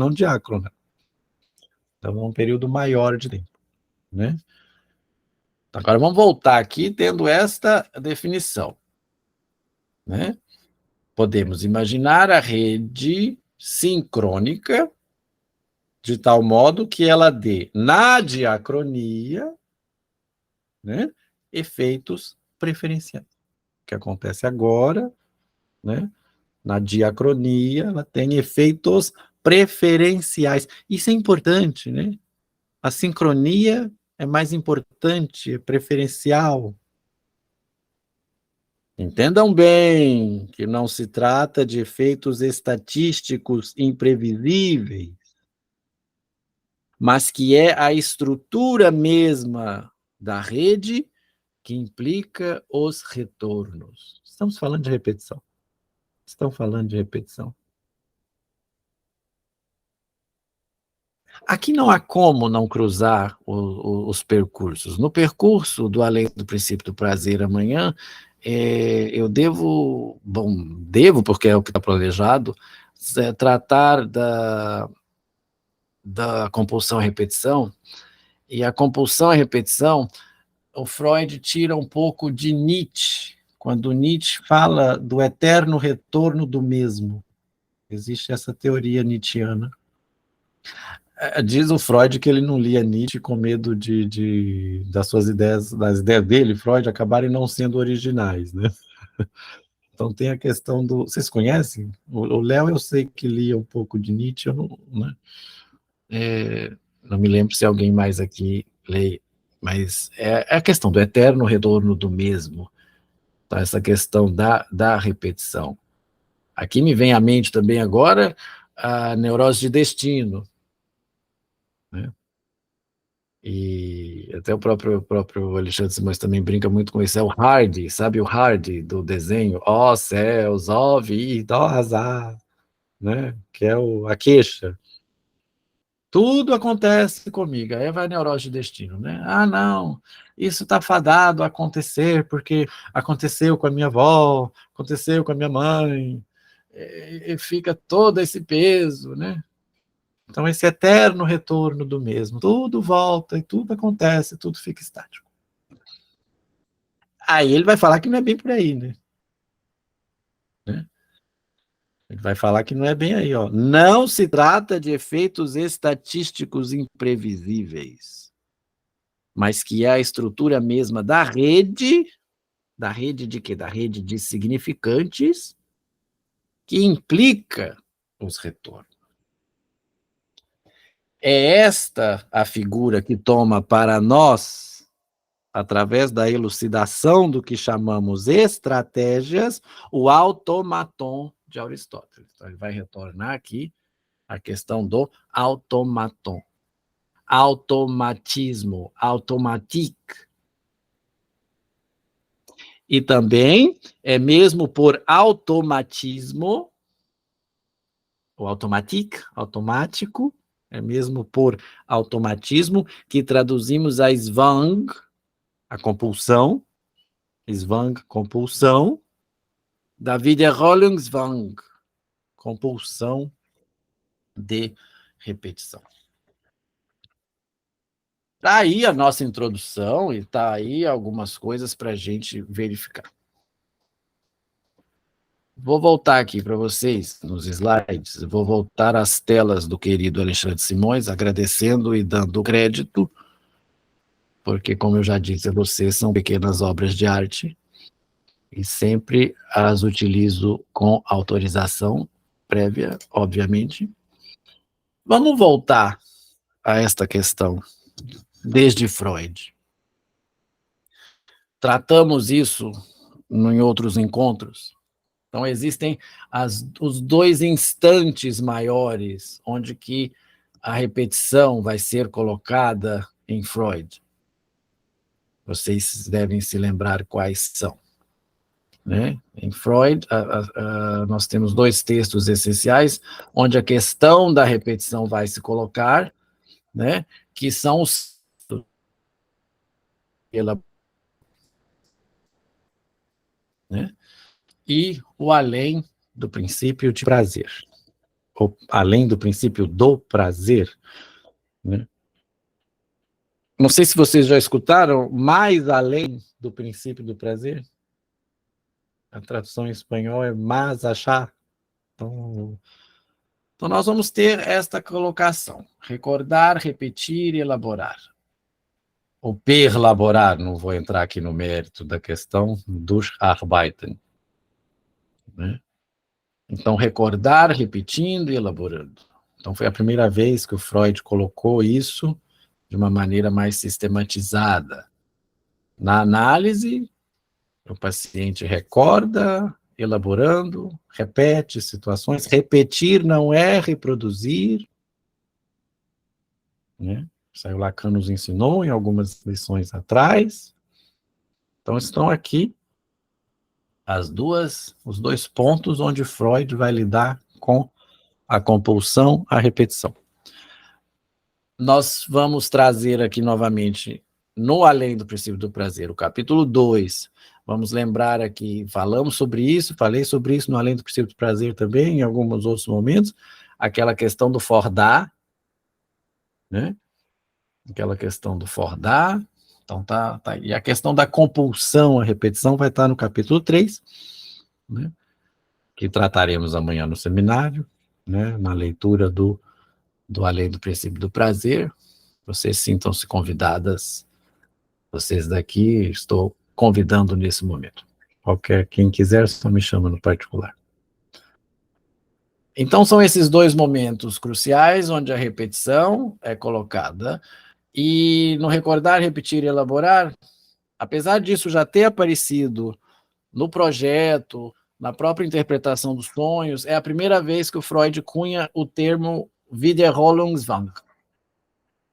diácrona. Então, é um período maior de tempo, né? Agora, vamos voltar aqui tendo esta definição, né? Podemos imaginar a rede sincrônica de tal modo que ela dê, na diacronia, né, efeitos preferenciais. O que acontece agora, né, na diacronia, ela tem efeitos preferenciais. Isso é importante, né? A sincronia é mais importante, é preferencial. Entendam bem que não se trata de efeitos estatísticos imprevisíveis, mas que é a estrutura mesma da rede que implica os retornos. Estamos falando de repetição. Estão falando de repetição. Aqui não há como não cruzar os percursos. No percurso do Além do Princípio do Prazer amanhã, eu devo, porque é o que está planejado, tratar da compulsão à repetição, e a compulsão à repetição, o Freud tira um pouco de Nietzsche, quando Nietzsche fala do eterno retorno do mesmo. Existe essa teoria nietzschiana. Diz o Freud que ele não lia Nietzsche com medo das suas ideias, das ideias dele, Freud, acabarem não sendo originais, né? Então tem a questão do... Vocês conhecem? O Léo, eu sei que lia um pouco de Nietzsche, eu não, né? Não me lembro se alguém mais aqui lê, mas é a questão do eterno retorno do mesmo, tá? Essa questão da repetição. Aqui me vem à mente também agora a neurose de destino, né? E até o próprio Alexandre Simões também brinca muito com isso, é o Hardy, sabe o Hardy do desenho? Ó céus, ó vida, ó azar, né? Que é a queixa. Tudo acontece comigo, aí vai a neurose de destino, né? Ah, não, isso está fadado a acontecer, porque aconteceu com a minha avó, aconteceu com a minha mãe, e fica todo esse peso, né? Então, esse eterno retorno do mesmo, tudo volta e tudo acontece, tudo fica estático. Aí ele vai falar que não é bem por aí, né? Ele vai falar que não é bem aí, ó. Não se trata de efeitos estatísticos imprevisíveis, mas que é a estrutura mesma da rede de quê? Da rede de significantes que implica os retornos. É esta a figura que toma para nós, através da elucidação do que chamamos estratégias, o automaton de Aristóteles. Então, ele vai retornar aqui a questão do automaton. Automatismo, automatique. E também é mesmo por automatismo, ou automatique, automático, é mesmo por automatismo que traduzimos a Zwang, a compulsão, Zwang, compulsão, da Wiederholungszwang, compulsão de repetição. Está aí a nossa introdução e está aí algumas coisas para a gente verificar. Vou voltar aqui para vocês, nos slides, vou voltar às telas do querido Alexandre Simões, agradecendo e dando crédito, porque, como eu já disse a vocês, são pequenas obras de arte e sempre as utilizo com autorização prévia, obviamente. Vamos voltar a esta questão desde Freud. Tratamos isso em outros encontros. Então, existem os dois instantes maiores onde que a repetição vai ser colocada em Freud. Vocês devem se lembrar quais são. Né? Em Freud, nós temos dois textos essenciais onde a questão da repetição vai se colocar, né? Que são os né? E o além do princípio de prazer, ou além do princípio do prazer, né? Não sei se vocês já escutaram, mais além do princípio do prazer. A tradução em espanhol é mais achar. Então nós vamos ter esta colocação: recordar, repetir e elaborar. Ou perlaborar, não vou entrar aqui no mérito da questão, durcharbeiten. Né? Então, recordar, repetindo e elaborando. Então, foi a primeira vez que o Freud colocou isso de uma maneira mais sistematizada. Na análise, o paciente recorda, elaborando, repete situações. Repetir não é reproduzir. Né? Isso aí o Lacan nos ensinou em algumas lições atrás. Então, estão aqui os dois pontos onde Freud vai lidar com a compulsão, a repetição. Nós vamos trazer aqui novamente, no Além do Princípio do Prazer, o capítulo 2. Vamos lembrar aqui, falei sobre isso no Além do Princípio do Prazer também, em alguns outros momentos, aquela questão do fordar, né? Aquela questão do fordar. Então, tá. E a questão da compulsão, a repetição, vai estar no capítulo 3, né? Que trataremos amanhã no seminário, né? Na leitura do Além do Princípio do Prazer. Vocês sintam-se convidadas, vocês daqui, estou convidando nesse momento. Quem quiser, só me chama no particular. Então, são esses dois momentos cruciais, onde a repetição é colocada, e no recordar, repetir e elaborar, apesar disso já ter aparecido no projeto, na própria interpretação dos sonhos, é a primeira vez que o Freud cunha o termo Wiederholungszwang,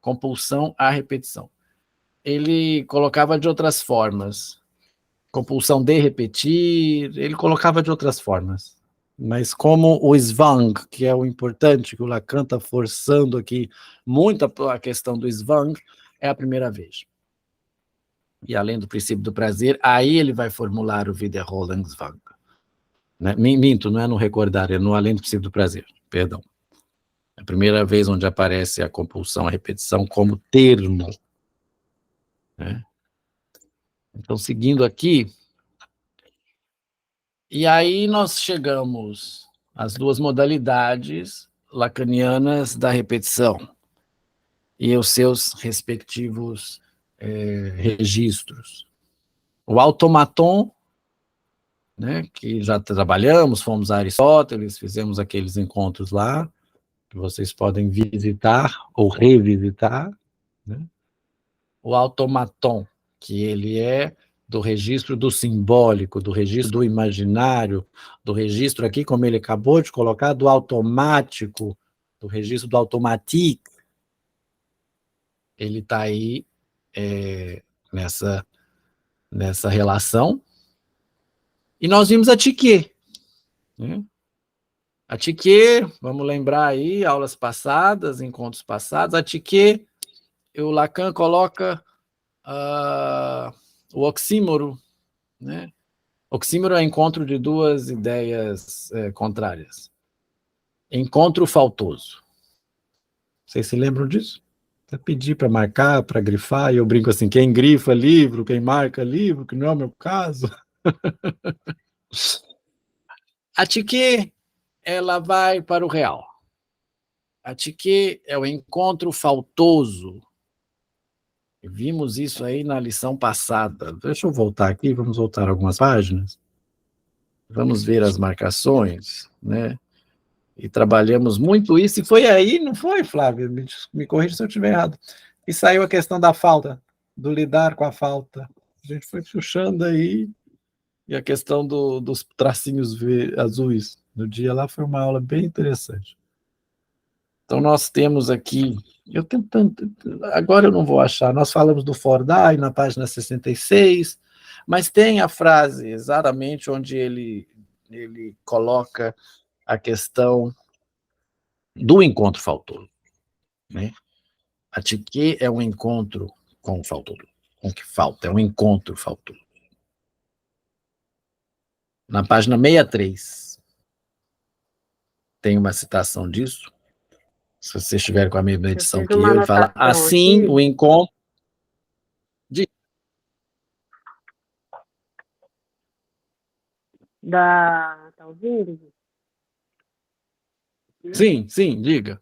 compulsão à repetição. Ele colocava de outras formas, compulsão de repetir, ele colocava de outras formas. Mas como o Zwang, que é o importante, que o Lacan está forçando aqui muito a questão do Zwang, é a primeira vez. E além do princípio do prazer, aí ele vai formular o Wiederholungszwang. Né? Minto, não é no recordar, é no além do princípio do prazer, perdão. É a primeira vez onde aparece a compulsão, a repetição como termo. Né? Então, seguindo aqui, e aí nós chegamos às duas modalidades lacanianas da repetição e os seus respectivos registros. O automaton, né, que já trabalhamos, fomos a Aristóteles, fizemos aqueles encontros lá, que vocês podem visitar ou revisitar. Né? O automaton, que ele é do registro do simbólico, do registro do imaginário, do registro aqui, como ele acabou de colocar, do automático, do registro do automatique. Ele está aí nessa relação. E nós vimos a Tique. Né? A Tique, vamos lembrar aí, aulas passadas, encontros passados, a Tique, o Lacan coloca o oxímoro, né? Oxímoro é encontro de duas ideias contrárias. Encontro faltoso. Vocês se lembram disso? Eu pedi para marcar, para grifar, e eu brinco assim, quem grifa livro, quem marca livro, que não é o meu caso. A Tique, ela vai para o real. A Tique é o encontro faltoso. Vimos isso aí na lição passada. Deixa eu voltar aqui, vamos voltar algumas páginas. Vamos ver as marcações, né? E trabalhamos muito isso, e foi aí, não foi, Flávio? Me corrija se eu estiver errado. E saiu a questão da falta, do lidar com a falta. A gente foi puxando aí, e a questão dos tracinhos azuis no dia lá foi uma aula bem interessante. Então, nós temos aqui, agora eu não vou achar, nós falamos do Fordyce na página 66, mas tem a frase exatamente onde ele coloca a questão do encontro faltoso, né? A TQ é um encontro com o faltoso, com o que falta, é um encontro faltoso. Na página 63, tem uma citação disso. Se você estiver com a mesma edição que eu, ele fala assim, aqui. O encontro... Tá ouvindo? Sim, diga.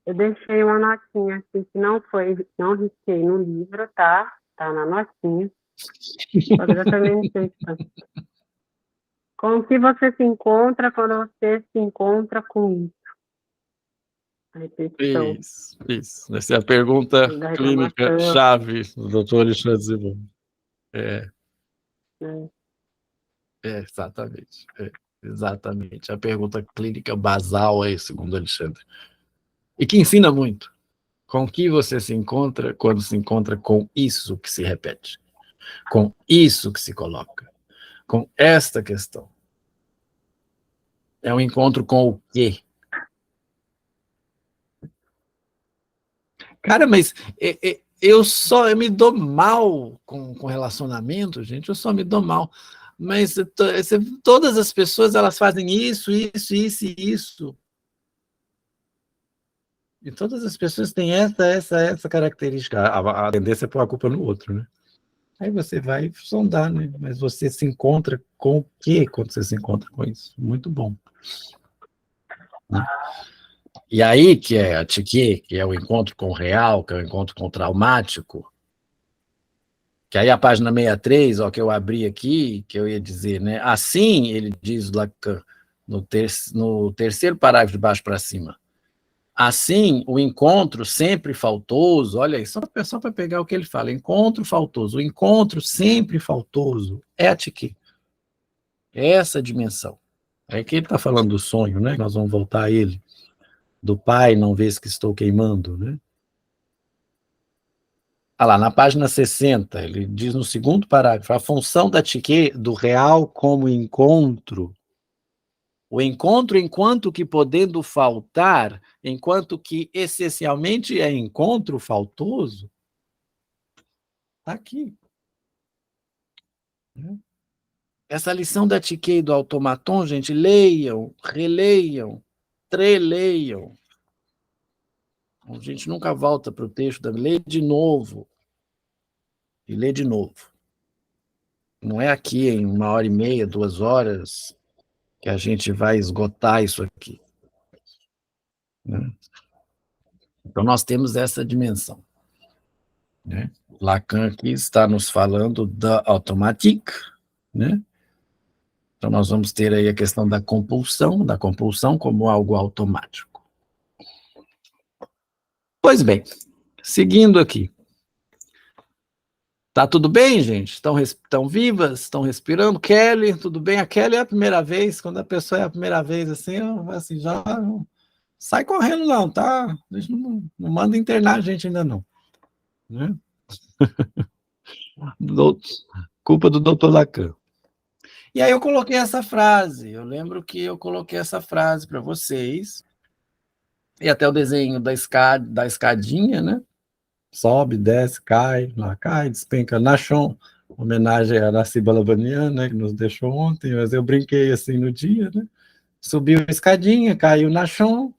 Eu deixei uma notinha aqui que não risquei no livro, tá? Tá na notinha. Exatamente isso. Com o que você se encontra quando você se encontra com isso? Isso. Essa é a pergunta clínica chave do doutor Alexandre Zimon. Exatamente. Exatamente. A pergunta clínica basal aí, segundo Alexandre. E que ensina muito. Com o que você se encontra quando se encontra com isso que se repete, com isso que se coloca, com esta questão. É um encontro com o quê? Cara, mas eu me dou mal com relacionamento, gente, eu só me dou mal. Mas todas as pessoas, elas fazem isso. E todas as pessoas têm essa característica. A tendência é pôr a culpa no outro, né? Aí você vai sondar, né? Mas você se encontra com o quê quando você se encontra com isso? Muito bom. Né? E aí, que é a TQ, que é o encontro com o real, que é o encontro com o traumático, que aí a página 63, ó, que eu abri aqui, que eu ia dizer, né? Assim, ele diz Lacan, no terceiro parágrafo de baixo para cima. Assim, o encontro sempre faltoso, olha aí, só para pegar o que ele fala, encontro faltoso, o encontro sempre faltoso é a TQ. É essa dimensão. É que ele está falando do sonho, né? Nós vamos voltar a ele. Do pai, não vês que estou queimando, né? Ah lá, na página 60, ele diz no segundo parágrafo, a função da TQ do real como encontro, o encontro enquanto que podendo faltar, enquanto que essencialmente é encontro faltoso, está aqui. Essa lição da TQ e do automaton, gente, leiam, releiam, treleiam. A gente nunca volta para o texto, lê de novo. E lê de novo. Não é aqui em 1h30, 2 horas, que a gente vai esgotar isso aqui. Né? Então, nós temos essa dimensão. Né? Lacan aqui está nos falando da automatique, né? Então, nós vamos ter aí a questão da compulsão como algo automático. Pois bem, seguindo aqui. Tá tudo bem, gente? Estão vivas? Estão respirando? Kelly, tudo bem? A Kelly é a primeira vez, quando a pessoa é a primeira vez, assim já sai correndo não, tá? A gente não manda internar a gente ainda não. Né? Culpa do doutor Lacan. E aí eu coloquei essa frase, eu lembro que eu coloquei essa frase para vocês, e até o desenho da escadinha, né? Sobe, desce, cai, despenca na chão, homenagem a Nasci Balabanian, né, que nos deixou ontem, mas eu brinquei assim no dia, né? Subiu a escadinha, caiu na chão,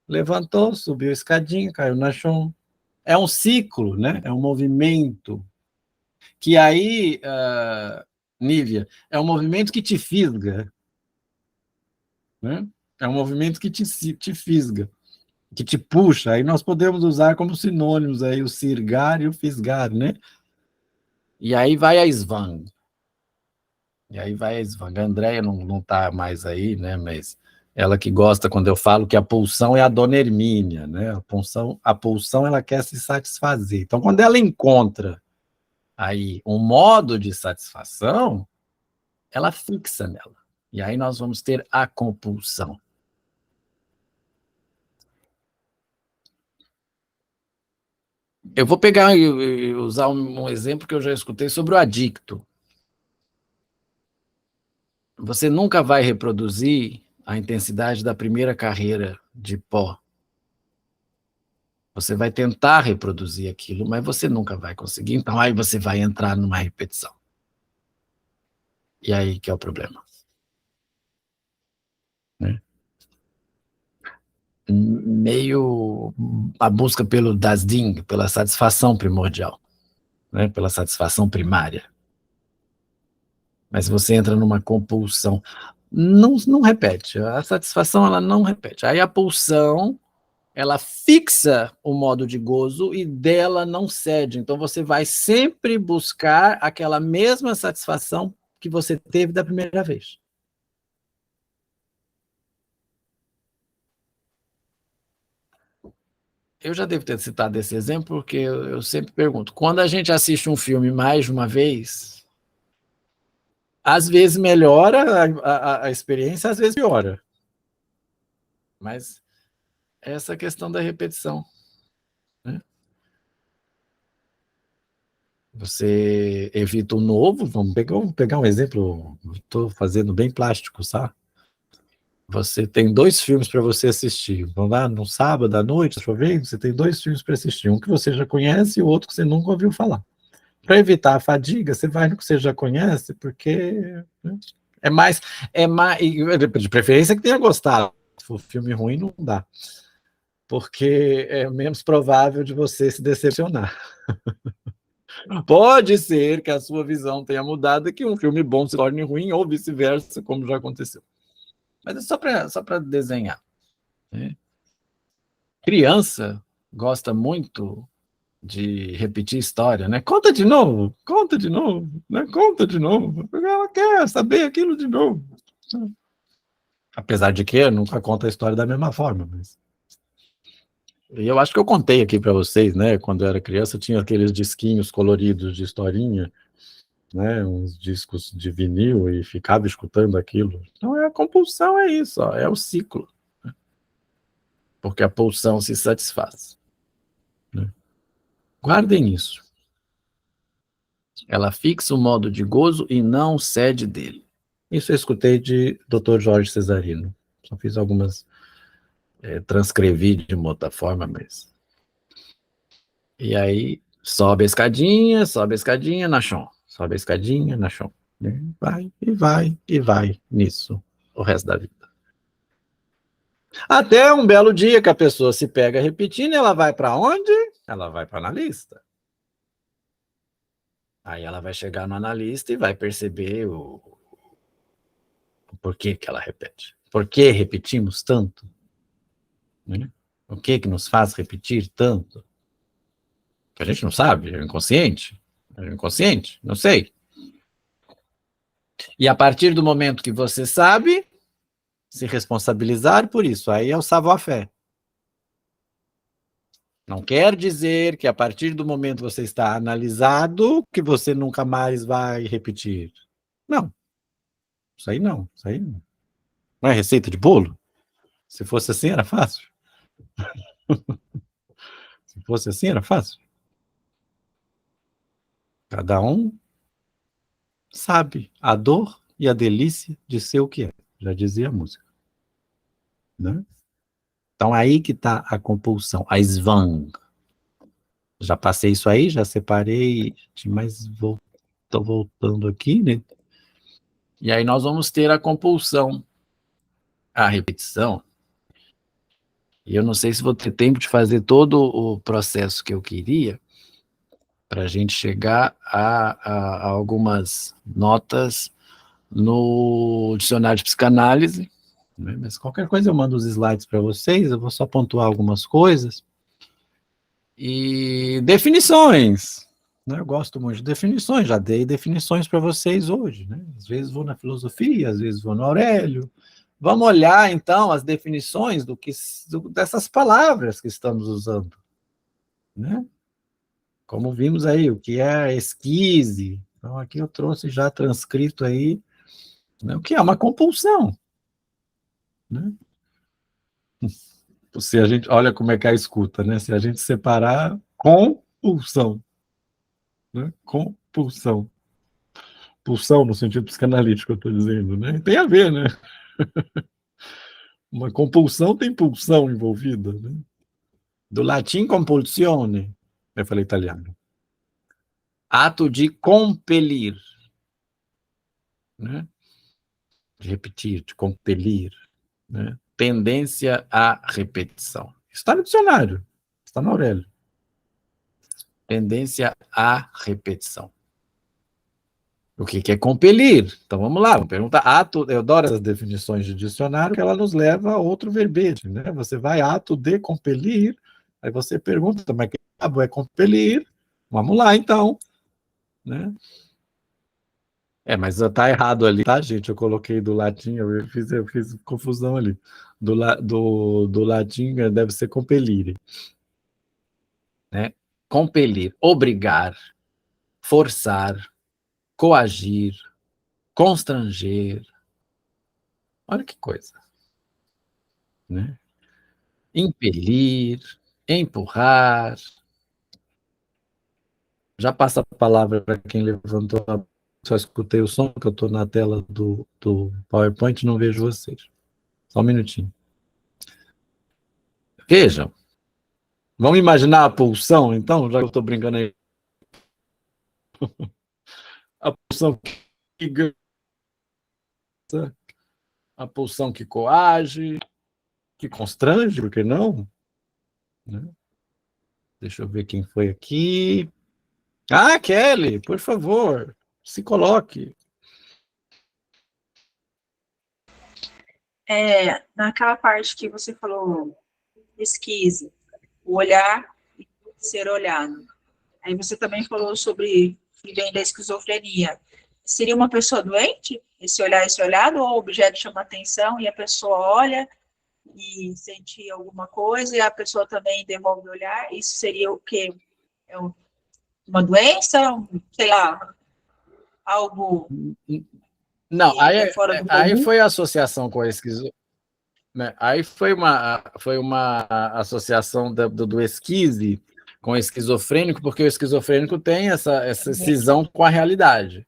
levantou, subiu a escadinha, caiu na chão. É um ciclo, né? É um movimento que aí, Nívia, é um movimento que te fisga, né? É um movimento que te fisga, que te puxa. Aí nós podemos usar como sinônimos aí o sirgar e o fisgar, né? E aí vai a Svang. A Andréia não está mais aí, né? Mas Ela que gosta quando eu falo que a pulsão é a dona Hermínia, né? A pulsão ela quer se satisfazer. Então, quando ela encontra aí um modo de satisfação, ela fixa nela. E aí nós vamos ter a compulsão. Eu vou pegar e usar um exemplo que eu já escutei sobre o adicto. Você nunca vai reproduzir a intensidade da primeira carreira de pó. Você vai tentar reproduzir aquilo, mas você nunca vai conseguir, então aí você vai entrar numa repetição. E aí que é o problema. Né? Meio a busca pelo Dasding, pela satisfação primordial, né? Pela satisfação primária. Mas você entra numa compulsão. Não repete, a satisfação ela não repete. Aí a pulsão, ela fixa o modo de gozo e dela não cede. Então você vai sempre buscar aquela mesma satisfação que você teve da primeira vez. Eu já devo ter citado esse exemplo porque eu sempre pergunto, quando a gente assiste um filme mais de uma vez, às vezes melhora a experiência, às vezes piora. Mas essa questão da repetição. Né? Você evita o novo, vamos pegar um exemplo, estou fazendo bem plástico, sabe? Você tem 2 filmes para você assistir. Vamos lá, no sábado à noite, você tem 2 filmes para assistir. Um que você já conhece e o outro que você nunca ouviu falar. Para evitar a fadiga, você vai no que você já conhece, porque é mais, de preferência que tenha gostado. Se for filme ruim, não dá. Porque é menos provável de você se decepcionar. Pode ser que a sua visão tenha mudado e que um filme bom se torne ruim, ou vice-versa, como já aconteceu. Mas é só para desenhar. Né? Criança gosta muito de repetir história, né? Conta de novo, né? Conta de novo. Ela quer saber aquilo de novo. Apesar de que eu nunca conto a história da mesma forma, mas... E eu acho que eu contei aqui para vocês, né? Quando eu era criança, tinha aqueles disquinhos coloridos de historinha, né? Uns discos de vinil e ficava escutando aquilo. Então, a compulsão é isso, ó, é o ciclo. Né? Porque a pulsão se satisfaz. Né? Guardem isso. Ela fixa o modo de gozo e não cede dele. Isso eu escutei de Dr. Jorge Cesarino. Só fiz algumas... transcrevi de uma outra forma, mas... E aí, sobe a escadinha, na chão. Sobe a escadinha, na chão. Vai nisso o resto da vida. Até um belo dia que a pessoa se pega repetindo, ela vai para onde? Ela vai para o analista. Aí ela vai chegar no analista e vai perceber o porquê que ela repete. Por que repetimos tanto? Né? O que nos faz repetir tanto? Que a gente não sabe, é inconsciente. É inconsciente, não sei. E a partir do momento que você sabe, se responsabilizar por isso, aí é o savoir-faire. Não quer dizer que a partir do momento que você está analisado, que você nunca mais vai repetir. Não. Isso aí não. Isso aí não. Não é receita de bolo? Se fosse assim, era fácil. Se fosse assim, era fácil. Cada um sabe a dor e a delícia de ser o que é. Já dizia a música. Né? Então, aí que está a compulsão, a Zwang. Já passei isso aí, já separei, mas estou voltando aqui, né? E aí nós vamos ter a compulsão, a repetição. E eu não sei se vou ter tempo de fazer todo o processo que eu queria para a gente chegar a algumas notas no dicionário de psicanálise, né? Mas qualquer coisa eu mando os slides para vocês, eu vou só pontuar algumas coisas. E definições, né? Eu gosto muito de definições, já dei definições para vocês hoje, né? Às vezes vou na filosofia, às vezes vou no Aurélio, Vamos olhar, então, as definições dessas palavras que estamos usando, né? Como vimos aí, o que é esquise. Então, aqui eu trouxe já transcrito aí, né, o que é uma compulsão, né? Se a gente, olha como é que é a escuta, né? Se a gente separar compulsão, né? Compulsão. Pulsão no sentido psicanalítico, eu estou dizendo, né? Tem a ver, né? Uma compulsão tem pulsão envolvida, né? Do latim compulsione, eu falei italiano. Ato de compelir, né? De repetir, de compelir, né? Tendência à repetição. Está no dicionário, está no Aurélio. Tendência à repetição. O que é compelir? Então vamos lá, vamos perguntar. Ato, eu adoro essas definições de dicionário, que ela nos leva a outro verbete, né? Você vai ato de compelir, aí você pergunta, mas que diabo é compelir? Vamos lá, então, né? Mas tá errado ali, tá, gente? Eu coloquei do latim, eu fiz confusão ali. Do latim deve ser compelire, né? Compelir, obrigar, forçar, coagir, constranger. Olha que coisa, né? Impelir, empurrar. Já passa a palavra para quem levantou a... Só escutei o som, que eu estou na tela do PowerPoint e não vejo vocês. Só um minutinho. Vejam. Vamos imaginar a pulsão, então, já que eu estou brincando aí. A pulsão que ganha, a pulsão que coage, que constrange, por que não? Né? Deixa eu ver quem foi aqui. Ah, Kelly, por favor, se coloque. Naquela parte que você falou, pesquise, o olhar e ser olhado. Aí você também falou sobre que vem da esquizofrenia. Seria uma pessoa doente? Esse olhar, esse olhado, ou o objeto chama atenção e a pessoa olha e sente alguma coisa e a pessoa também devolve o olhar? Isso seria o quê? Uma doença? Sei lá, algo Não, que é fora do aí comum? foi a associação com a esquizofrenia. Né? Aí foi uma associação do esquise com o esquizofrênico, porque o esquizofrênico tem essa cisão com a realidade.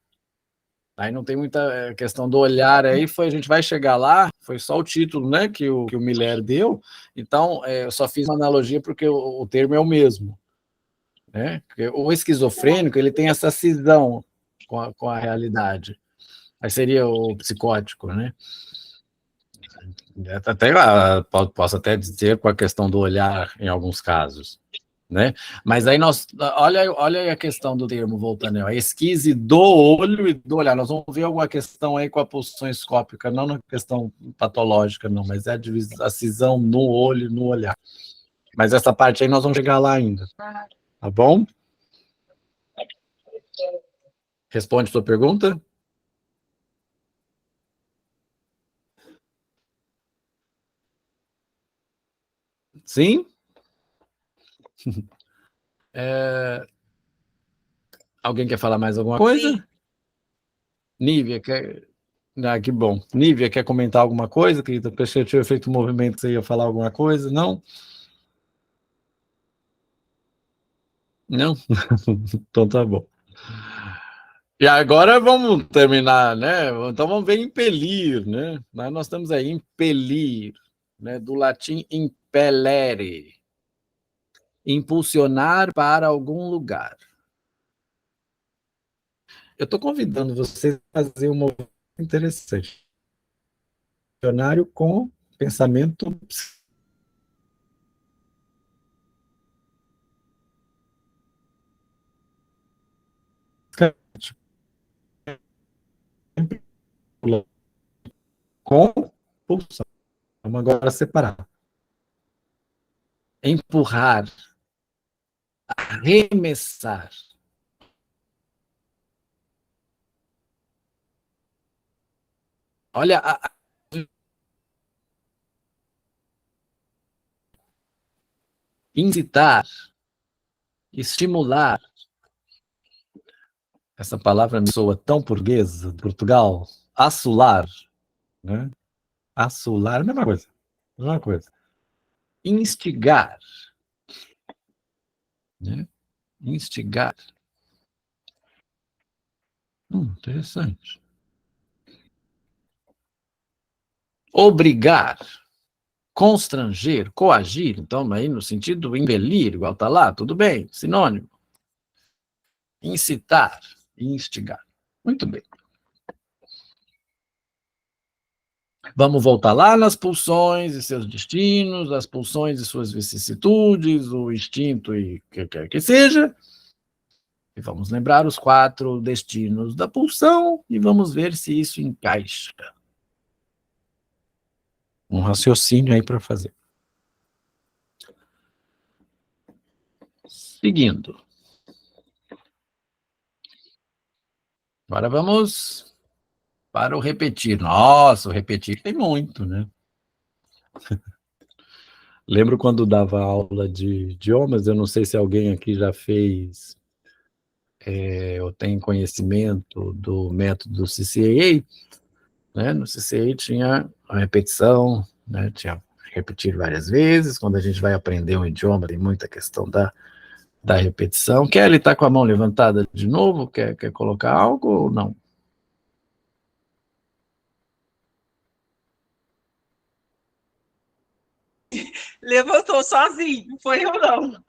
Aí não tem muita questão do olhar aí, a gente vai chegar lá, foi só o título, né, que o Miller deu, então eu só fiz uma analogia porque o termo é o mesmo, né? Porque o esquizofrênico, ele tem essa cisão com a realidade. Aí seria o psicótico, né? Até, posso até dizer com a questão do olhar em alguns casos, né? Mas aí olha a questão do termo, voltando, a esquise do olho e do olhar. Nós vamos ver alguma questão aí com a pulsão escópica, não na questão patológica, não, mas é a cisão no olho e no olhar. Mas essa parte aí nós vamos chegar lá ainda, tá bom? Responde sua pergunta? Sim? Alguém quer falar mais alguma coisa? Sim. Nívia, que bom. Nívia, quer comentar alguma coisa, querida? Pensei que eu tinha feito um movimento que você ia falar alguma coisa, não? Não? Então tá bom. E agora vamos terminar, né? Então vamos ver impelir, né? Nós temos aí impelir, né? Do latim impellere, impulsionar para algum lugar. Eu estou convidando vocês a fazer um movimento interessante. Dicionário com pensamento com pulsão. Vamos agora separar. Empurrar, arremessar. Olha incitar, estimular. Essa palavra me soa tão portuguesa, de Portugal. Assolar, né? Assolar, mesma coisa. Mesma coisa. Instigar, né? Instigar. Interessante. Obrigar, constranger, coagir. Então, aí no sentido impelir, igual está lá, tudo bem, sinônimo. Incitar, instigar. Muito bem. Vamos voltar lá nas pulsões e seus destinos, as pulsões e suas vicissitudes, o instinto e o que quer que seja. E vamos lembrar os 4 destinos da pulsão e vamos ver se isso encaixa. Um raciocínio aí para fazer. Seguindo. Agora vamos para o repetir. Nossa, o repetir tem muito, né? Lembro quando dava aula de idiomas, eu não sei se alguém aqui já fez ou tem conhecimento do método do CCAA, né? No CCAA tinha a repetição, né? Tinha repetir várias vezes. Quando a gente vai aprender um idioma, tem muita questão da repetição. Kelly está com a mão levantada de novo? Quer colocar algo ou não? Levantou sozinho, não foi eu, não.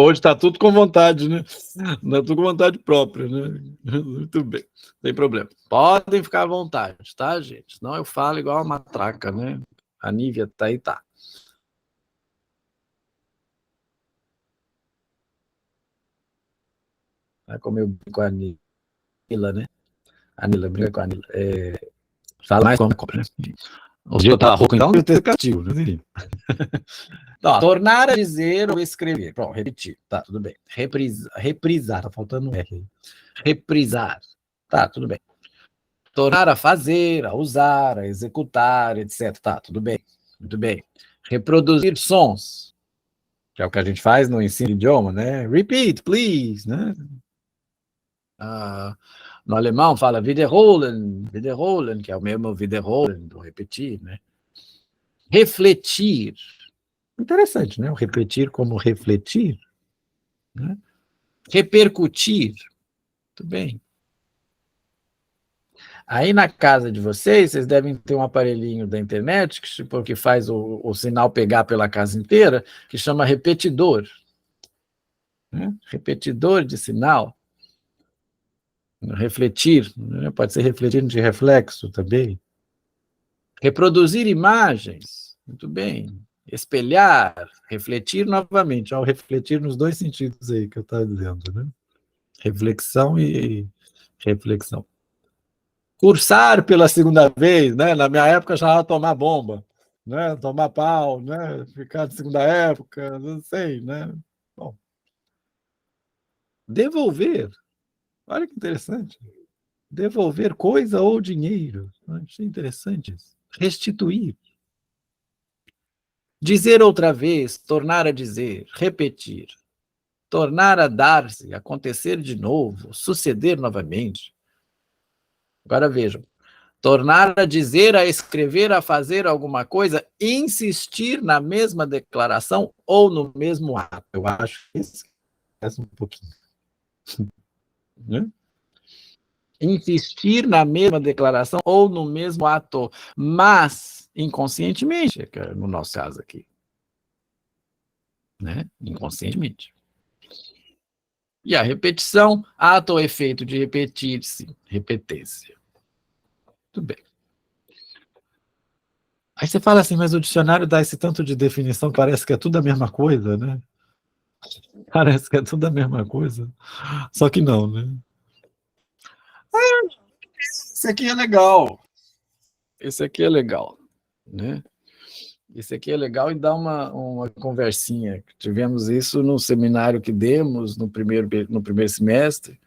Hoje está tudo com vontade, né? Está tudo com vontade própria, né? Muito bem, não tem problema. Podem ficar à vontade, tá, gente? Senão eu falo igual uma matraca, né? A Nívia tá aí, tá. Vai comer com a Nila, né? A Nila briga com a Nila. Fala mais como compra, né? O dia eu tava rouco, então eu tenho castigo, né? Não, tornar a dizer ou escrever. Pronto, repetir. Tá, tudo bem. Reprisar, tá faltando um R aí. Reprisar. Tá, tudo bem. Tornar a fazer, a usar, a executar, etc. Tá, tudo bem. Muito bem. Reproduzir sons, que é o que a gente faz no ensino de idioma, né? Repeat, please, né? No alemão fala wiederholen, wiederholen, que é o mesmo wiederholen, do repetir, né? Refletir. Interessante, né? O repetir como refletir. Né? Repercutir. Muito bem. Aí na casa de vocês devem ter um aparelhinho da internet que faz o sinal pegar pela casa inteira, que chama repetidor. Né? Repetidor de sinal. Refletir, né? Pode ser refletir de reflexo também. Reproduzir imagens. Muito bem. Espelhar, refletir novamente. Ao refletir nos 2 sentidos aí que eu estava dizendo, né? Reflexão e reflexão. Cursar pela segunda vez, né? Na minha época chamava tomar bomba, né? Tomar pau, né? Ficar de segunda época, não sei, né? Bom. Devolver. Olha que interessante. Devolver coisa ou dinheiro. Achei interessante isso. Restituir. Dizer outra vez, tornar a dizer, repetir. Tornar a dar-se, acontecer de novo, suceder novamente. Agora vejam. Tornar a dizer, a escrever, a fazer alguma coisa, insistir na mesma declaração ou no mesmo ato. Eu acho que esse é um pouquinho. Né? Insistir na mesma declaração ou no mesmo ato, mas inconscientemente, no nosso caso aqui. Né? Inconscientemente. E a repetição, ato ou efeito de repetir-se, repetir-se. Tudo bem. Aí você fala assim, mas o dicionário dá esse tanto de definição, parece que é tudo a mesma coisa, né? Parece que é tudo a mesma coisa. Só que não, né? Esse aqui é legal. Esse aqui é legal, né? Esse aqui é legal e dá uma conversinha. Tivemos isso no seminário que demos no primeiro semestre,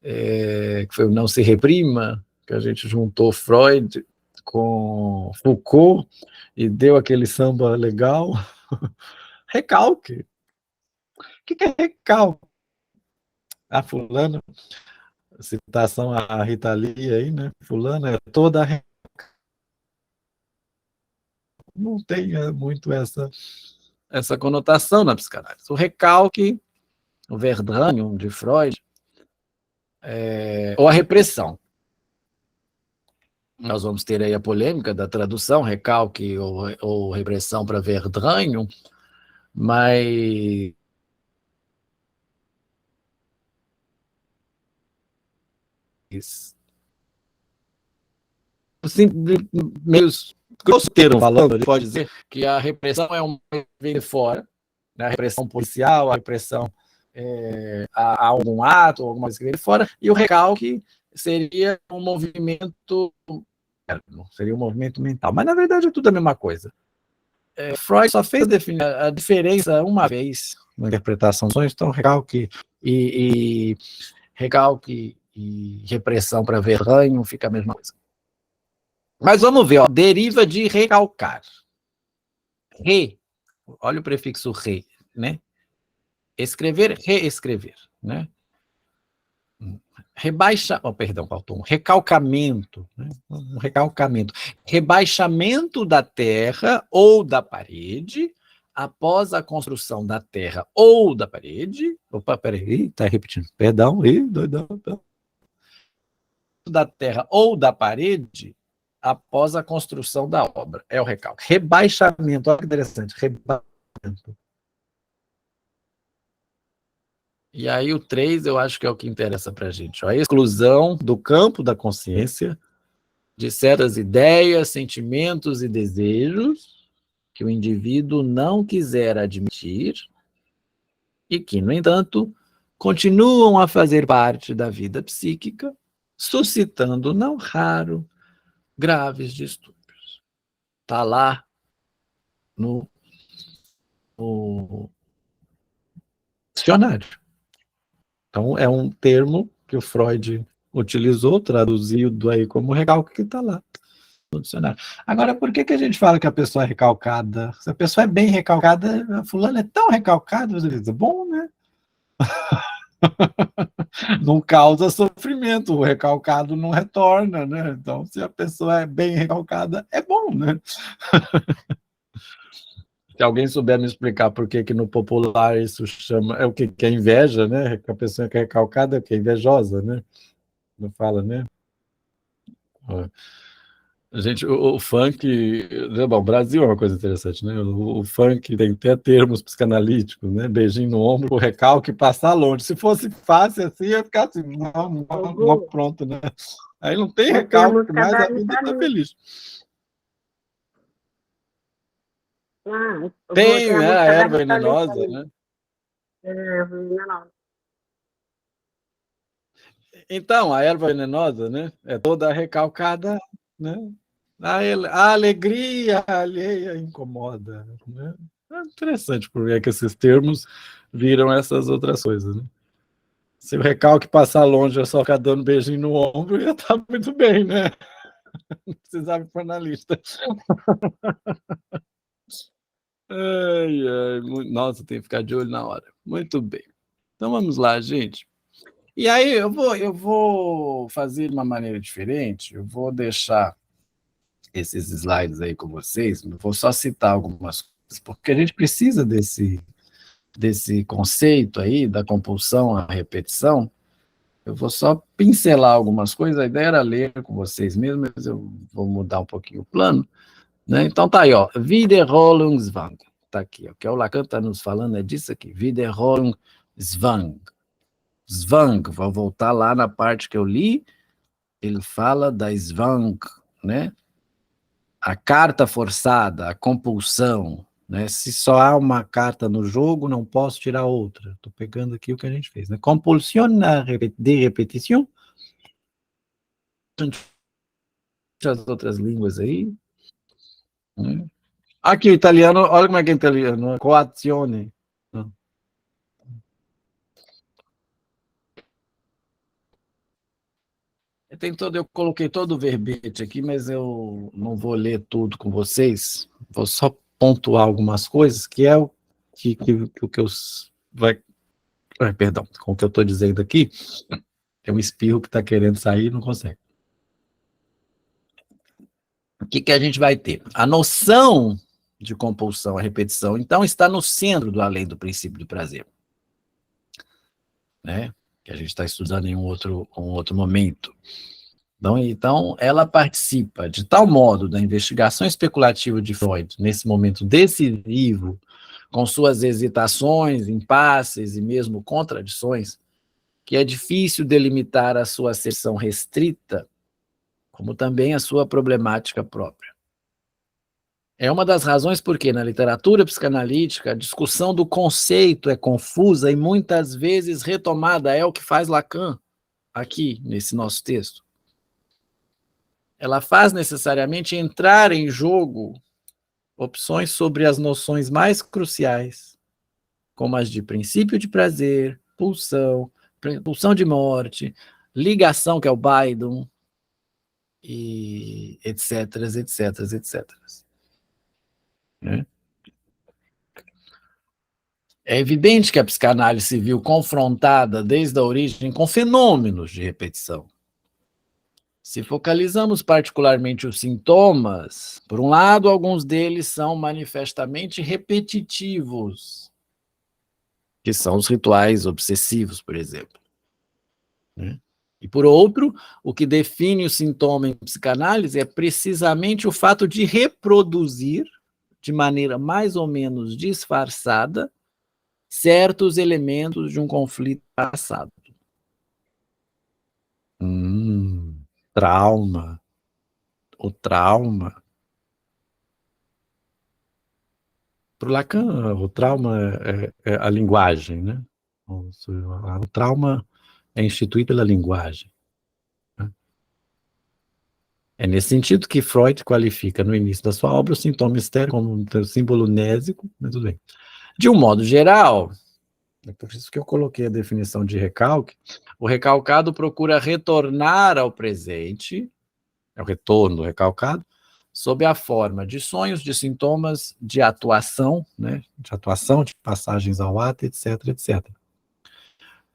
que foi o Não Se Reprima, que a gente juntou Freud, com Foucault e deu aquele samba legal. Recalque. O que é recalque? A fulana, citação a Rita Lee aí, né? Fulana é toda... Não tem muito essa conotação na psicanálise. O recalque, o Verdrängung de Freud, ou a repressão. Nós vamos ter aí a polêmica da tradução, recalque ou repressão para Verdrängung, mas meio grosso termo falando, ele pode dizer que a repressão é uma que vem de fora, né? A repressão policial, a repressão a algum ato, alguma coisa que vem de fora, e o recalque seria um movimento mental, mas na verdade é tudo a mesma coisa. Freud só fez a diferença uma vez na interpretação dos sonhos, então recalque e repressão para Verdrängung fica a mesma coisa. Mas vamos ver, ó, deriva de recalcar. Olha o prefixo re, né? Escrever, reescrever, né? Recalcamento, né? Um recalcamento. Rebaixamento da terra ou da parede após a construção da terra ou da parede. Opa, peraí, tá repetindo. Perdão, doidão. Da terra ou da parede após a construção da obra. É o recalque. Rebaixamento, olha que interessante, rebaixamento. E aí o 3 eu acho que é o que interessa para a gente. A exclusão do campo da consciência de certas ideias, sentimentos e desejos que o indivíduo não quiser admitir e que, no entanto, continuam a fazer parte da vida psíquica, suscitando, não raro, graves distúrbios. Está lá no dicionário. Então, é um termo que o Freud utilizou, traduzido aí como recalque, que está lá no dicionário. Agora, por que a gente fala que a pessoa é recalcada? Se a pessoa é bem recalcada, a fulana é tão recalcada, você diz, bom, né? Não causa sofrimento, o recalcado não retorna, né? Então, se a pessoa é bem recalcada, é bom, né? Se alguém souber me explicar por que no popular isso chama... É o que é inveja, né? A pessoa que é recalcada é o que? Invejosa, né? Não fala, né? Gente, o funk... Bom, o Brasil é uma coisa interessante, né? O funk tem até termos psicanalíticos, né? Beijinho no ombro, o recalque, passar longe. Se fosse fácil assim, ia ficar assim, não, pronto, né? Aí não tem recalque, mas a vida está feliz. Tem, né? A erva venenosa, né? Então, a erva venenosa, né? É toda recalcada, né? A alegria alheia incomoda, né? É interessante por que esses termos viram essas outras coisas, né? Se o recalque passar longe, é só ficar dando beijinho no ombro, ia estar muito bem, né? Não precisava ir para analista. Nossa, tem que ficar de olho na hora. Muito bem. Então vamos lá, gente. E aí eu vou fazer de uma maneira diferente, eu vou deixar esses slides aí com vocês, vou só citar algumas coisas, porque a gente precisa desse conceito aí, da compulsão à repetição. Eu vou só pincelar algumas coisas, a ideia era ler com vocês mesmo, mas eu vou mudar um pouquinho o plano, né? Então tá aí, ó, Wiederholungszwang, tá aqui, o que o Lacan está nos falando é disso aqui, Wiederholungszwang. Zwang, vou voltar lá na parte que eu li, ele fala da Zwang, né? A carta forçada, a compulsão, né? Se só há uma carta no jogo, não posso tirar outra. Estou pegando aqui o que a gente fez, né? Compulsion de repetição. As outras línguas aí. Né? Aqui o italiano, olha como é que é italiano, coazione. Eu coloquei todo o verbete aqui, mas eu não vou ler tudo com vocês. Vou só pontuar algumas coisas, que é o que eu perdão, com o que eu estou dizendo aqui. Tem um espirro que está querendo sair e não consegue. O que a gente vai ter? A noção de compulsão à repetição, então, está no centro do além do princípio do prazer, né? Que a gente está estudando em um outro momento. Então, ela participa de tal modo da investigação especulativa de Freud, nesse momento decisivo, com suas hesitações, impasses e mesmo contradições, que é difícil delimitar a sua seção restrita, como também a sua problemática própria. É uma das razões porque, na literatura psicanalítica, a discussão do conceito é confusa e muitas vezes retomada, é o que faz Lacan aqui, nesse nosso texto. Ela faz necessariamente entrar em jogo opções sobre as noções mais cruciais, como as de princípio de prazer, pulsão de morte, ligação, que é o Bindung, e etc, etc, etc. Né? É evidente que a psicanálise se viu confrontada desde a origem com fenômenos de repetição. Se focalizamos particularmente os sintomas, por um lado, alguns deles são manifestamente repetitivos, que são os rituais obsessivos, por exemplo. Né? E por outro, o que define o sintoma em psicanálise é precisamente o fato de reproduzir, de maneira mais ou menos disfarçada, certos elementos de um conflito passado. Trauma. O trauma. Para o Lacan, o trauma é a linguagem, né? O trauma é instituído pela linguagem. Né? É nesse sentido que Freud qualifica no início da sua obra o sintoma histérico como um símbolo nésico, mas tudo bem. De um modo geral, é por isso que eu coloquei a definição de recalque, o recalcado procura retornar ao presente, é o retorno do recalcado, sob a forma de sonhos, de sintomas, de atuação, né? De passagens ao ato, etc, etc.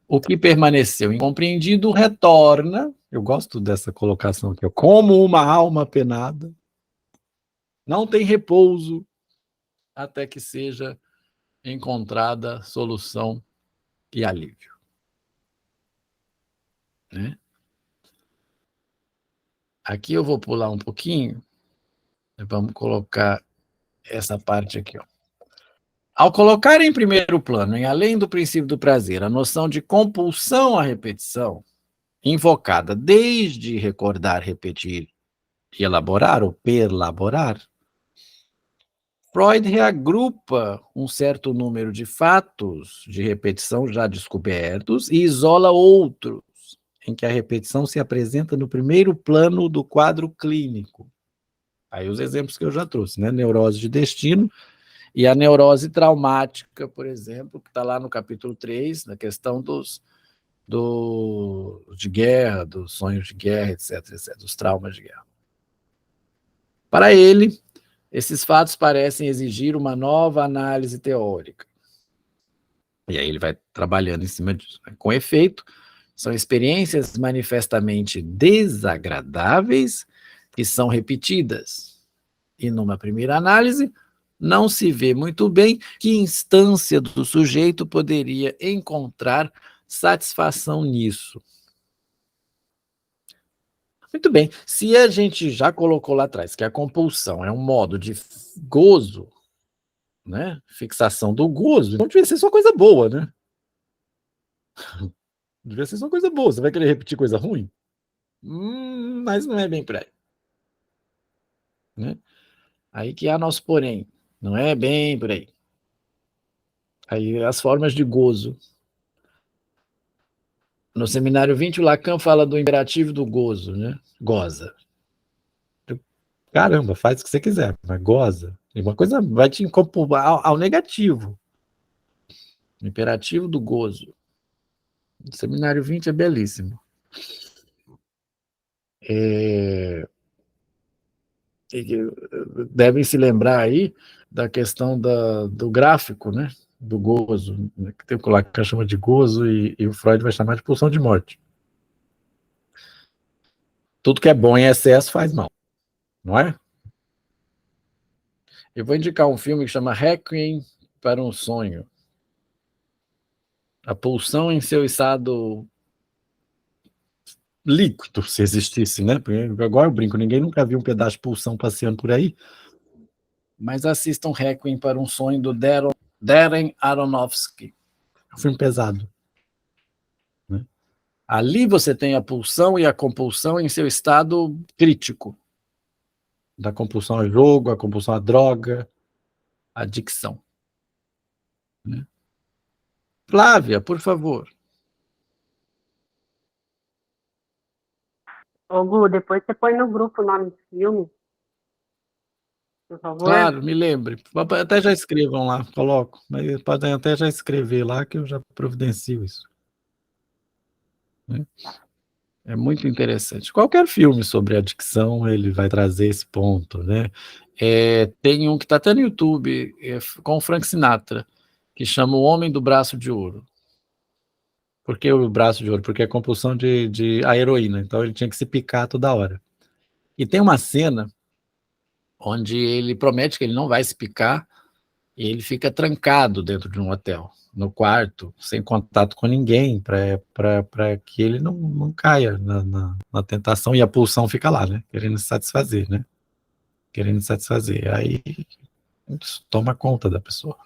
O que permaneceu incompreendido retorna, eu gosto dessa colocação aqui, como uma alma penada, não tem repouso até que seja encontrada solução e alívio. Né? Aqui eu vou pular um pouquinho, vamos colocar essa parte aqui. Ó. Ao colocar em primeiro plano, em além do princípio do prazer, a noção de compulsão à repetição, invocada desde recordar, repetir e elaborar, ou perlaborar, Freud reagrupa um certo número de fatos de repetição já descobertos e isola outros, em que a repetição se apresenta no primeiro plano do quadro clínico. Aí os exemplos que eu já trouxe, né? Neurose de destino e a neurose traumática, por exemplo, que está lá no capítulo 3, na questão de guerra, dos sonhos de guerra, etc, dos traumas de guerra. Para ele, esses fatos parecem exigir uma nova análise teórica. E aí ele vai trabalhando em cima disso. Com efeito, são experiências manifestamente desagradáveis que são repetidas. E numa primeira análise, não se vê muito bem que instância do sujeito poderia encontrar satisfação nisso. Muito bem, se a gente já colocou lá atrás que a compulsão é um modo de gozo, né? Fixação do gozo, então devia ser só coisa boa, né? Devia ser só coisa boa. Você vai querer repetir coisa ruim? Mas não é bem por aí. Né? Aí que há nosso porém. Não é bem por aí. Aí as formas de gozo. No seminário 20, o Lacan fala do imperativo do gozo, né? Goza. Caramba, faz o que você quiser, mas goza. E uma coisa vai te incorporar ao negativo. O imperativo do gozo. O seminário 20 é belíssimo. Devem se lembrar aí da questão do gráfico, né? Do gozo, né? Que tem lá que chama de gozo e o Freud vai chamar de pulsão de morte. Tudo que é bom em excesso faz mal, não é? Eu vou indicar um filme que chama Requiem para um Sonho. A pulsão em seu estado líquido, se existisse, né? Porque agora eu brinco, ninguém nunca viu um pedaço de pulsão passeando por aí. Mas assistam Requiem para um Sonho do Darren Aronofsky. É um filme pesado. Né? Ali você tem a pulsão e a compulsão em seu estado crítico. Da compulsão ao jogo, a compulsão à droga, à adicção. Né? Flávia, por favor. Ô, Gu, depois você põe no grupo o nome do filme, por favor. Claro, me lembre. Até já escrevam lá, coloco. Mas podem até já escrever lá que eu já providencio isso. Né? É muito interessante. Qualquer filme sobre adicção, ele vai trazer esse ponto, né? Tem um que está até no YouTube, com o Frank Sinatra, que chama O Homem do Braço de Ouro. Por que o braço de ouro? Porque é compulsão a heroína, então ele tinha que se picar toda hora. E tem uma cena onde ele promete que ele não vai se picar e ele fica trancado dentro de um hotel, no quarto, sem contato com ninguém, para que ele não caia na tentação, e a pulsão fica lá, né? Querendo se satisfazer, né? Querendo se satisfazer. Aí isso toma conta da pessoa.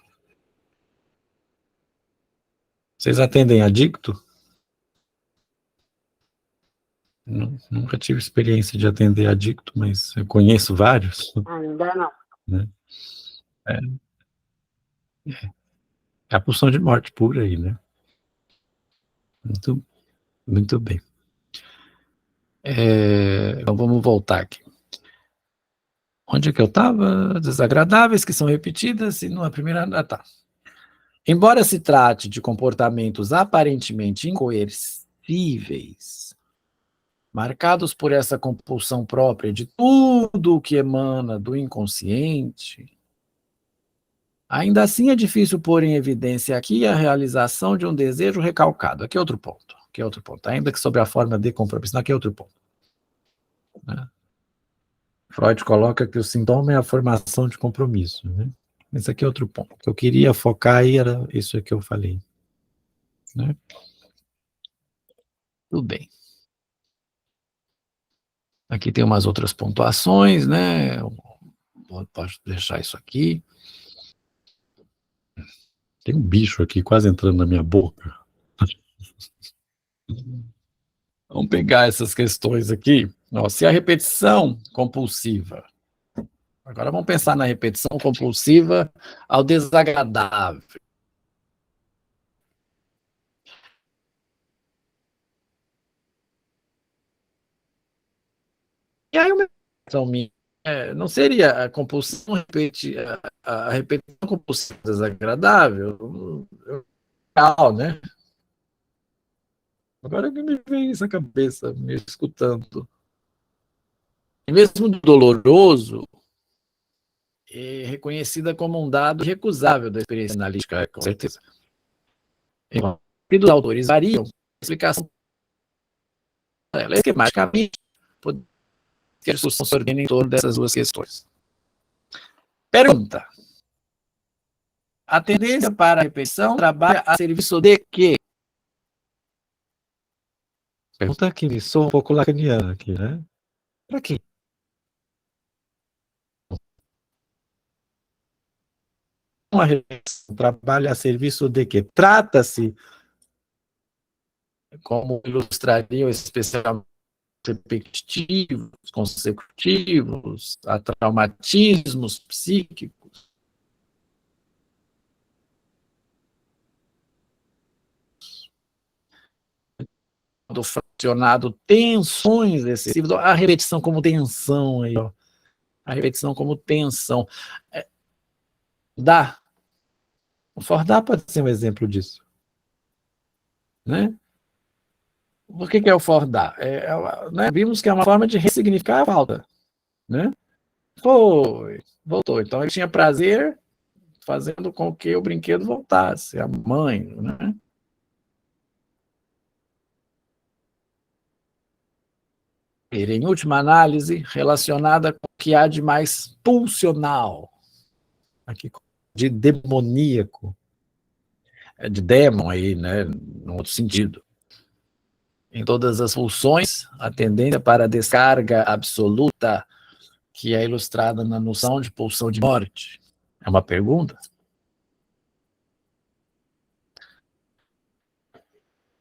Vocês atendem adicto? Nunca tive experiência de atender adicto, mas eu conheço vários. Ainda não. Né? É a pulsão de morte pura aí, né? Muito, muito bem. Então vamos voltar aqui. Onde é que eu estava? Desagradáveis que são repetidas e numa primeira... tá. Embora se trate de comportamentos aparentemente incoercíveis, marcados por essa compulsão própria de tudo o que emana do inconsciente, ainda assim é difícil pôr em evidência aqui a realização de um desejo recalcado. Aqui é outro ponto. Ainda que sobre a forma de compromisso, aqui é outro ponto. Né? Freud coloca que o sintoma é a formação de compromisso. Né? Esse aqui é outro ponto. O que eu queria focar aí era isso que eu falei. Né? Tudo bem. Aqui tem umas outras pontuações, né? Posso deixar isso aqui. Tem um bicho aqui quase entrando na minha boca. Vamos pegar essas questões aqui. Se a repetição compulsiva. Agora vamos pensar na repetição compulsiva ao desagradável. E aí uma questão minha, não seria a compulsão a repetição compulsiva desagradável? Né? Agora que me vem isso na cabeça, me escutando. E mesmo doloroso, é reconhecida como um dado recusável da experiência analítica, com certeza. E dos autores variam a explicação dela. Esquematicamente, que a discussão se ordena em torno dessas duas questões. Pergunta. A tendência para a repetição trabalha a serviço de quê? Pergunta que sou um pouco lacaniana aqui, né? Para quê? Uma repetição trabalha a serviço de quê? Trata-se, como ilustrariam especialmente repetitivos, consecutivos, a traumatismos psíquicos. Do fracionado tensões excessivas, a repetição como tensão aí, ó. A repetição como tensão. O Fordá pode ser um exemplo disso. Né? O que é o fordar? Né, vimos que é uma forma de ressignificar a falta, né? Voltou. Então ele tinha prazer fazendo com que o brinquedo voltasse, a mãe, né? Em última análise, relacionada com o que há de mais pulsional, aqui de demoníaco, de demon aí, né, num outro sentido. Em todas as pulsões, a tendência para a descarga absoluta, que é ilustrada na noção de pulsão de morte. É uma pergunta?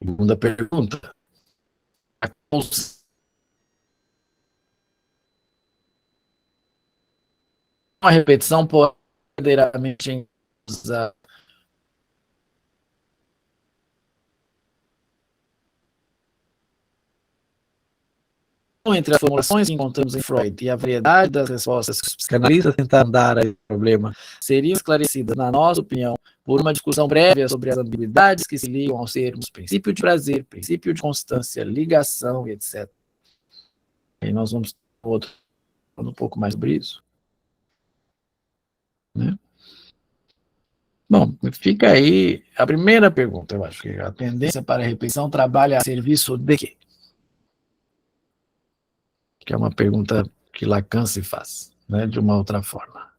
Segunda pergunta. A pulsão, a repetição pode verdadeiramente usar entre as formulações que encontramos em Freud e a variedade das respostas que os psicanalistas tentaram dar ao problema seriam esclarecidas, na nossa opinião, por uma discussão prévia sobre as ambiguidades que se ligam aos termos princípio de prazer, princípio de constância, ligação e etc. E nós vamos outro um pouco mais sobre isso, né? Bom, fica aí a primeira pergunta. Eu acho que a tendência para a repetição trabalha a serviço de quê? Que é uma pergunta que Lacan se faz, né, de uma outra forma.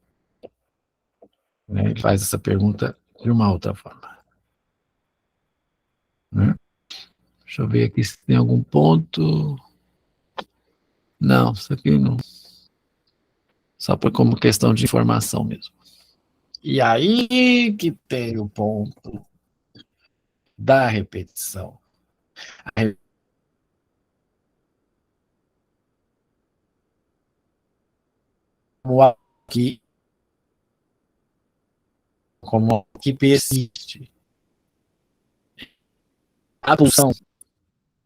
Né, ele faz essa pergunta de uma outra forma. Né? Deixa eu ver aqui se tem algum ponto. Não, isso aqui não. Só como questão de informação mesmo. E aí que tem o ponto da repetição. Como que persiste. A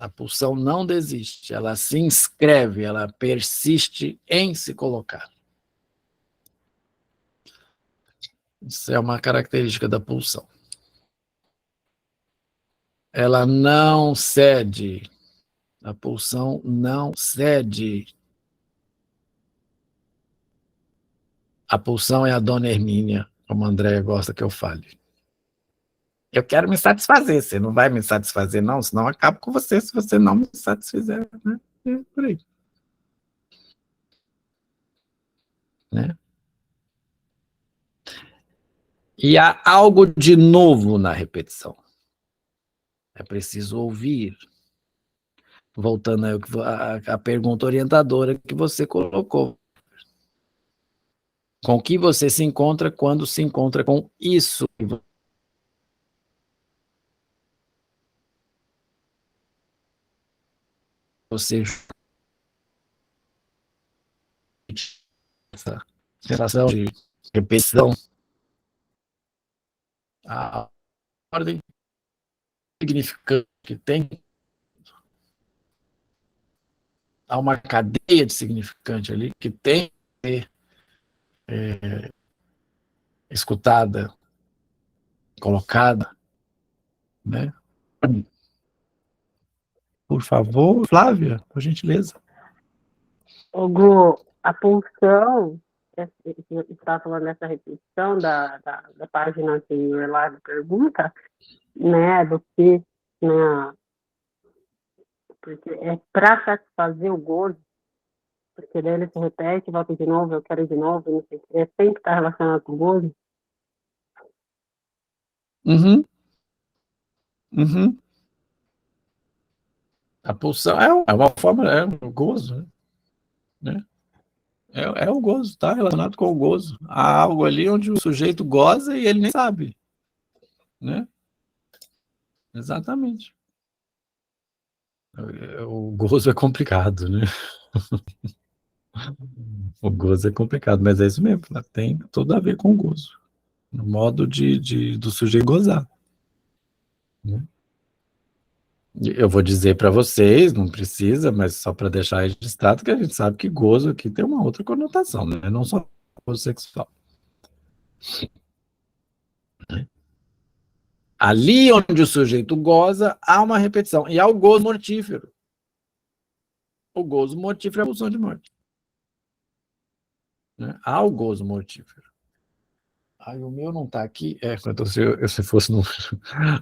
pulsão não desiste, ela se inscreve, ela persiste em se colocar. Isso é uma característica da pulsão. Ela não cede. A pulsão não cede. A pulsão é a dona Hermínia, como a Andréia gosta que eu fale. Eu quero me satisfazer, você não vai me satisfazer, não, senão eu acabo com você se você não me satisfizer. Né? É por aí. Né? E há algo de novo na repetição. É preciso ouvir. Voltando à pergunta orientadora que você colocou. Com o que você se encontra quando se encontra com isso? Você essa relação de repetição, a ordem significante que tem, há uma cadeia de significante ali que tem que ser escutada, colocada, né? Por favor, Flávia, por gentileza. Gu, a pulsão, você estava falando dessa repetição da página anterior lá da pergunta, né, do que, né, porque é para satisfazer o gozo, porque daí ele se repete, volta de novo, eu quero de novo, não sei o que, sempre está relacionado com o gozo. Uhum. Uhum. A pulsão é uma forma, é o gozo, né? É o gozo, está relacionado com o gozo. Há algo ali onde o sujeito goza e ele nem sabe, né? Exatamente. O gozo é complicado, né? O gozo é complicado, mas é isso mesmo, tem tudo a ver com o gozo, no modo do sujeito gozar. Né? Eu vou dizer para vocês, não precisa, mas só para deixar registrado que a gente sabe que gozo aqui tem uma outra conotação, né? Não só gozo sexual. Ali onde o sujeito goza, há uma repetição. E há o gozo mortífero. O gozo mortífero é a pulsão de morte. Né? Há o gozo mortífero. Ai, o meu não está aqui. Então, se fosse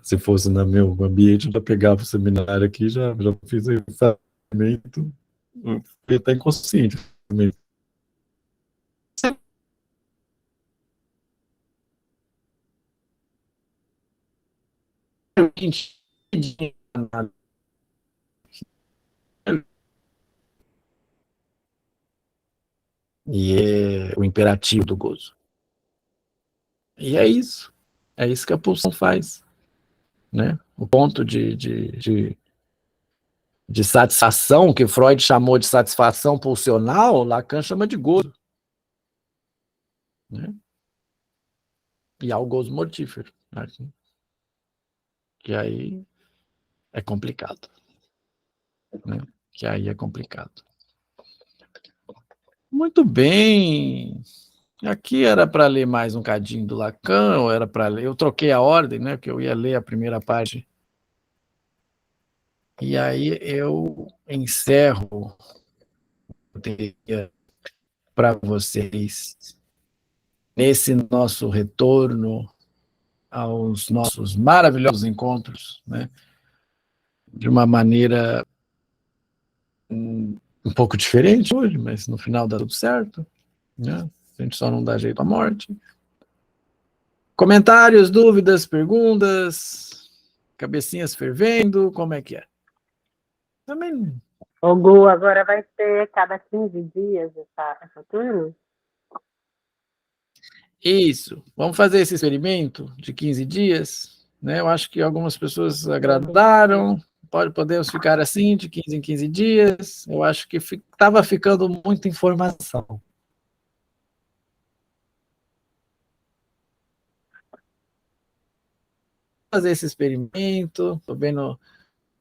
se fosse no meu ambiente, eu já pegava o seminário aqui, já fiz o enfasamento. Ele está inconsciente. E é o imperativo do gozo. E é isso. É isso que a pulsão faz. Né? O ponto de satisfação, que Freud chamou de satisfação pulsional, Lacan chama de gozo. Né? E há o gozo mortífero. Né? Que aí é complicado. Né? Que aí é complicado. Muito bem. Aqui era para ler mais um cadinho do Lacan, ou era para ler... Eu troquei a ordem, né? Porque eu ia ler a primeira parte. E aí eu encerro para vocês nesse nosso retorno aos nossos maravilhosos encontros, né? De uma maneira um pouco diferente hoje, mas no final dá tudo certo, né? A gente só não dá jeito à morte. Comentários, dúvidas, perguntas, cabecinhas fervendo, como é que é? Também. O Gu, agora vai ser cada 15 dias essa turma? Isso. Vamos fazer esse experimento de 15 dias, né? Eu acho que algumas pessoas agradaram. Podemos ficar assim, de 15 em 15 dias. Eu acho que estava ficando muita informação. Fazer esse experimento. Estou vendo.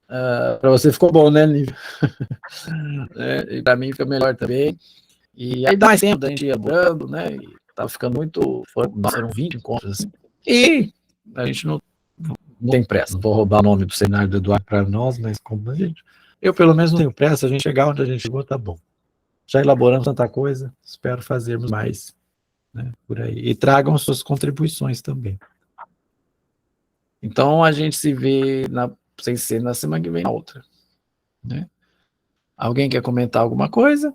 Para você ficou bom, né, Nívia? E para mim fica melhor também. E aí dá mais tempo da gente ir elaborando, né? Estava ficando muito. Eram 20 encontros assim. E a gente não tem pressa. Não vou roubar o nome do seminário do Eduardo para nós, mas como a gente. Eu, pelo menos, não tenho pressa. A gente chegar onde a gente chegou, tá bom. Já elaboramos tanta coisa, espero fazermos mais, né, por aí. E tragam suas contribuições também. Então, a gente se vê, sem ser na semana que vem, na outra. Né? Alguém quer comentar alguma coisa?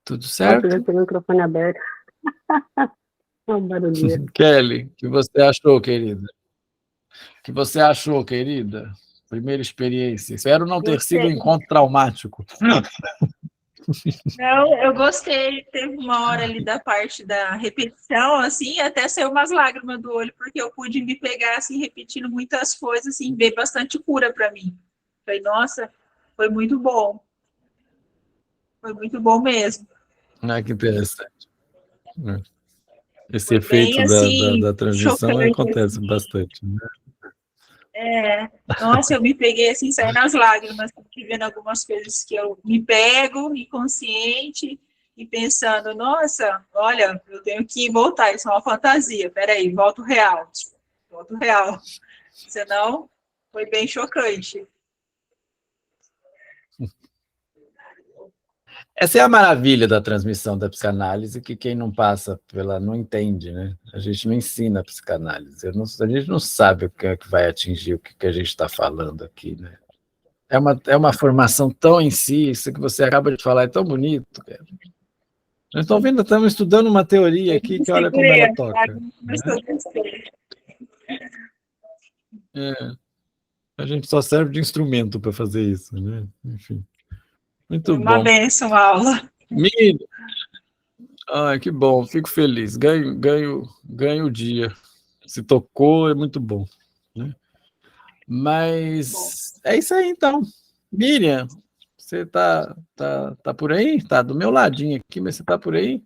Tudo certo? Eu tenho o microfone aberto. Um barulhinho. Kelly, o que você achou, querida? O que você achou, querida? Primeira experiência. Espero não ter sido um encontro traumático. Não, eu gostei. Teve uma hora ali da parte da repetição, assim, até saiu umas lágrimas do olho, porque eu pude me pegar, assim, repetindo muitas coisas, assim, ver bastante cura para mim. Falei, nossa, foi muito bom. Foi muito bom mesmo. Que interessante. Esse Foi efeito bem, assim, da transmissão chocante, acontece assim. bastante. Né? Nossa, eu me peguei assim, saí nas lágrimas, vendo algumas coisas que eu me pego inconsciente e pensando, nossa, olha, eu tenho que voltar, isso é uma fantasia, peraí, volto real. Senão, foi bem chocante. Essa é a maravilha da transmissão da psicanálise, que quem não passa pela não entende, né? A gente não ensina a psicanálise, a gente não sabe o que é que vai atingir, o que a gente está falando aqui, né? É uma formação tão em si, isso que você acaba de falar é tão bonito, cara. Nós estamos vendo, estamos estudando uma teoria aqui que olha como ela toca. Né? A gente só serve de instrumento para fazer isso, né? Enfim. Muito bom. Uma bênção a aula. Miriam, que bom, fico feliz. Ganho o dia. Se tocou, é muito bom. Né? Mas é isso aí, então. Miriam, você tá por aí? Tá do meu ladinho aqui, mas você tá por aí?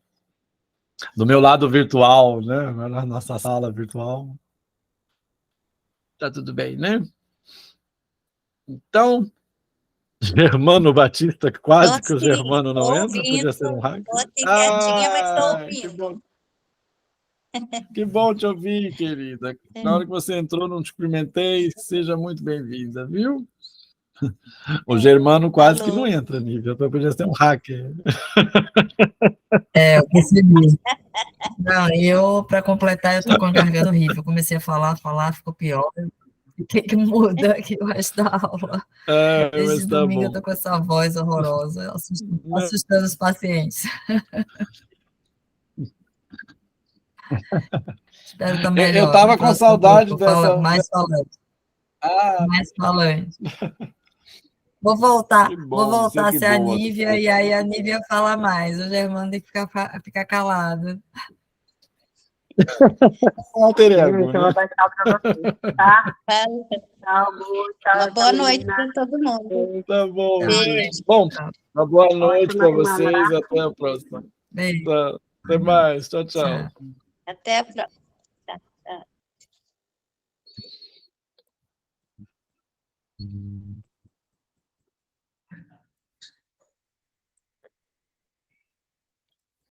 Do meu lado virtual, né? Na nossa sala virtual. Tá tudo bem, né? Então, Germano Batista, quase que o Nossa, Germano não tô entra, podia ser um ouvindo. hacker. Tô aqui quietinha, mas tô Que ouvindo. bom. Que bom te ouvir, querida. Na hora que você entrou, não te cumprimentei. Seja muito bem-vinda, viu? O Germano quase que não Alô. entra, Nívia. Podia ser um hacker. Eu percebi. Não, eu, para completar, eu tô com a garganta horrível. Comecei a falar, ficou pior. Que muda aqui o resto da aula. Desde Mas tá domingo eu bom. tô com essa voz horrorosa, assustando os pacientes. Espero estar melhor. Eu tava com saudade dessa. Mais falante. Ah, Mais falante. Vou voltar bom, a sempre ser a bom. Nívia, e aí a Nívia fala mais. O Germano tem que ficar calado. Alter ego, Gente, eu vou dar tchau para vocês, tá? Fala. Tchau, Bu, tchau, Uma boa noite menina. para todo mundo. Tá bom. Beijo. Bom, uma boa noite Ótima para vocês. semana. Até a próxima. Beijo. Tá. Até mais. Tchau, tchau. Até a próxima. Tchau.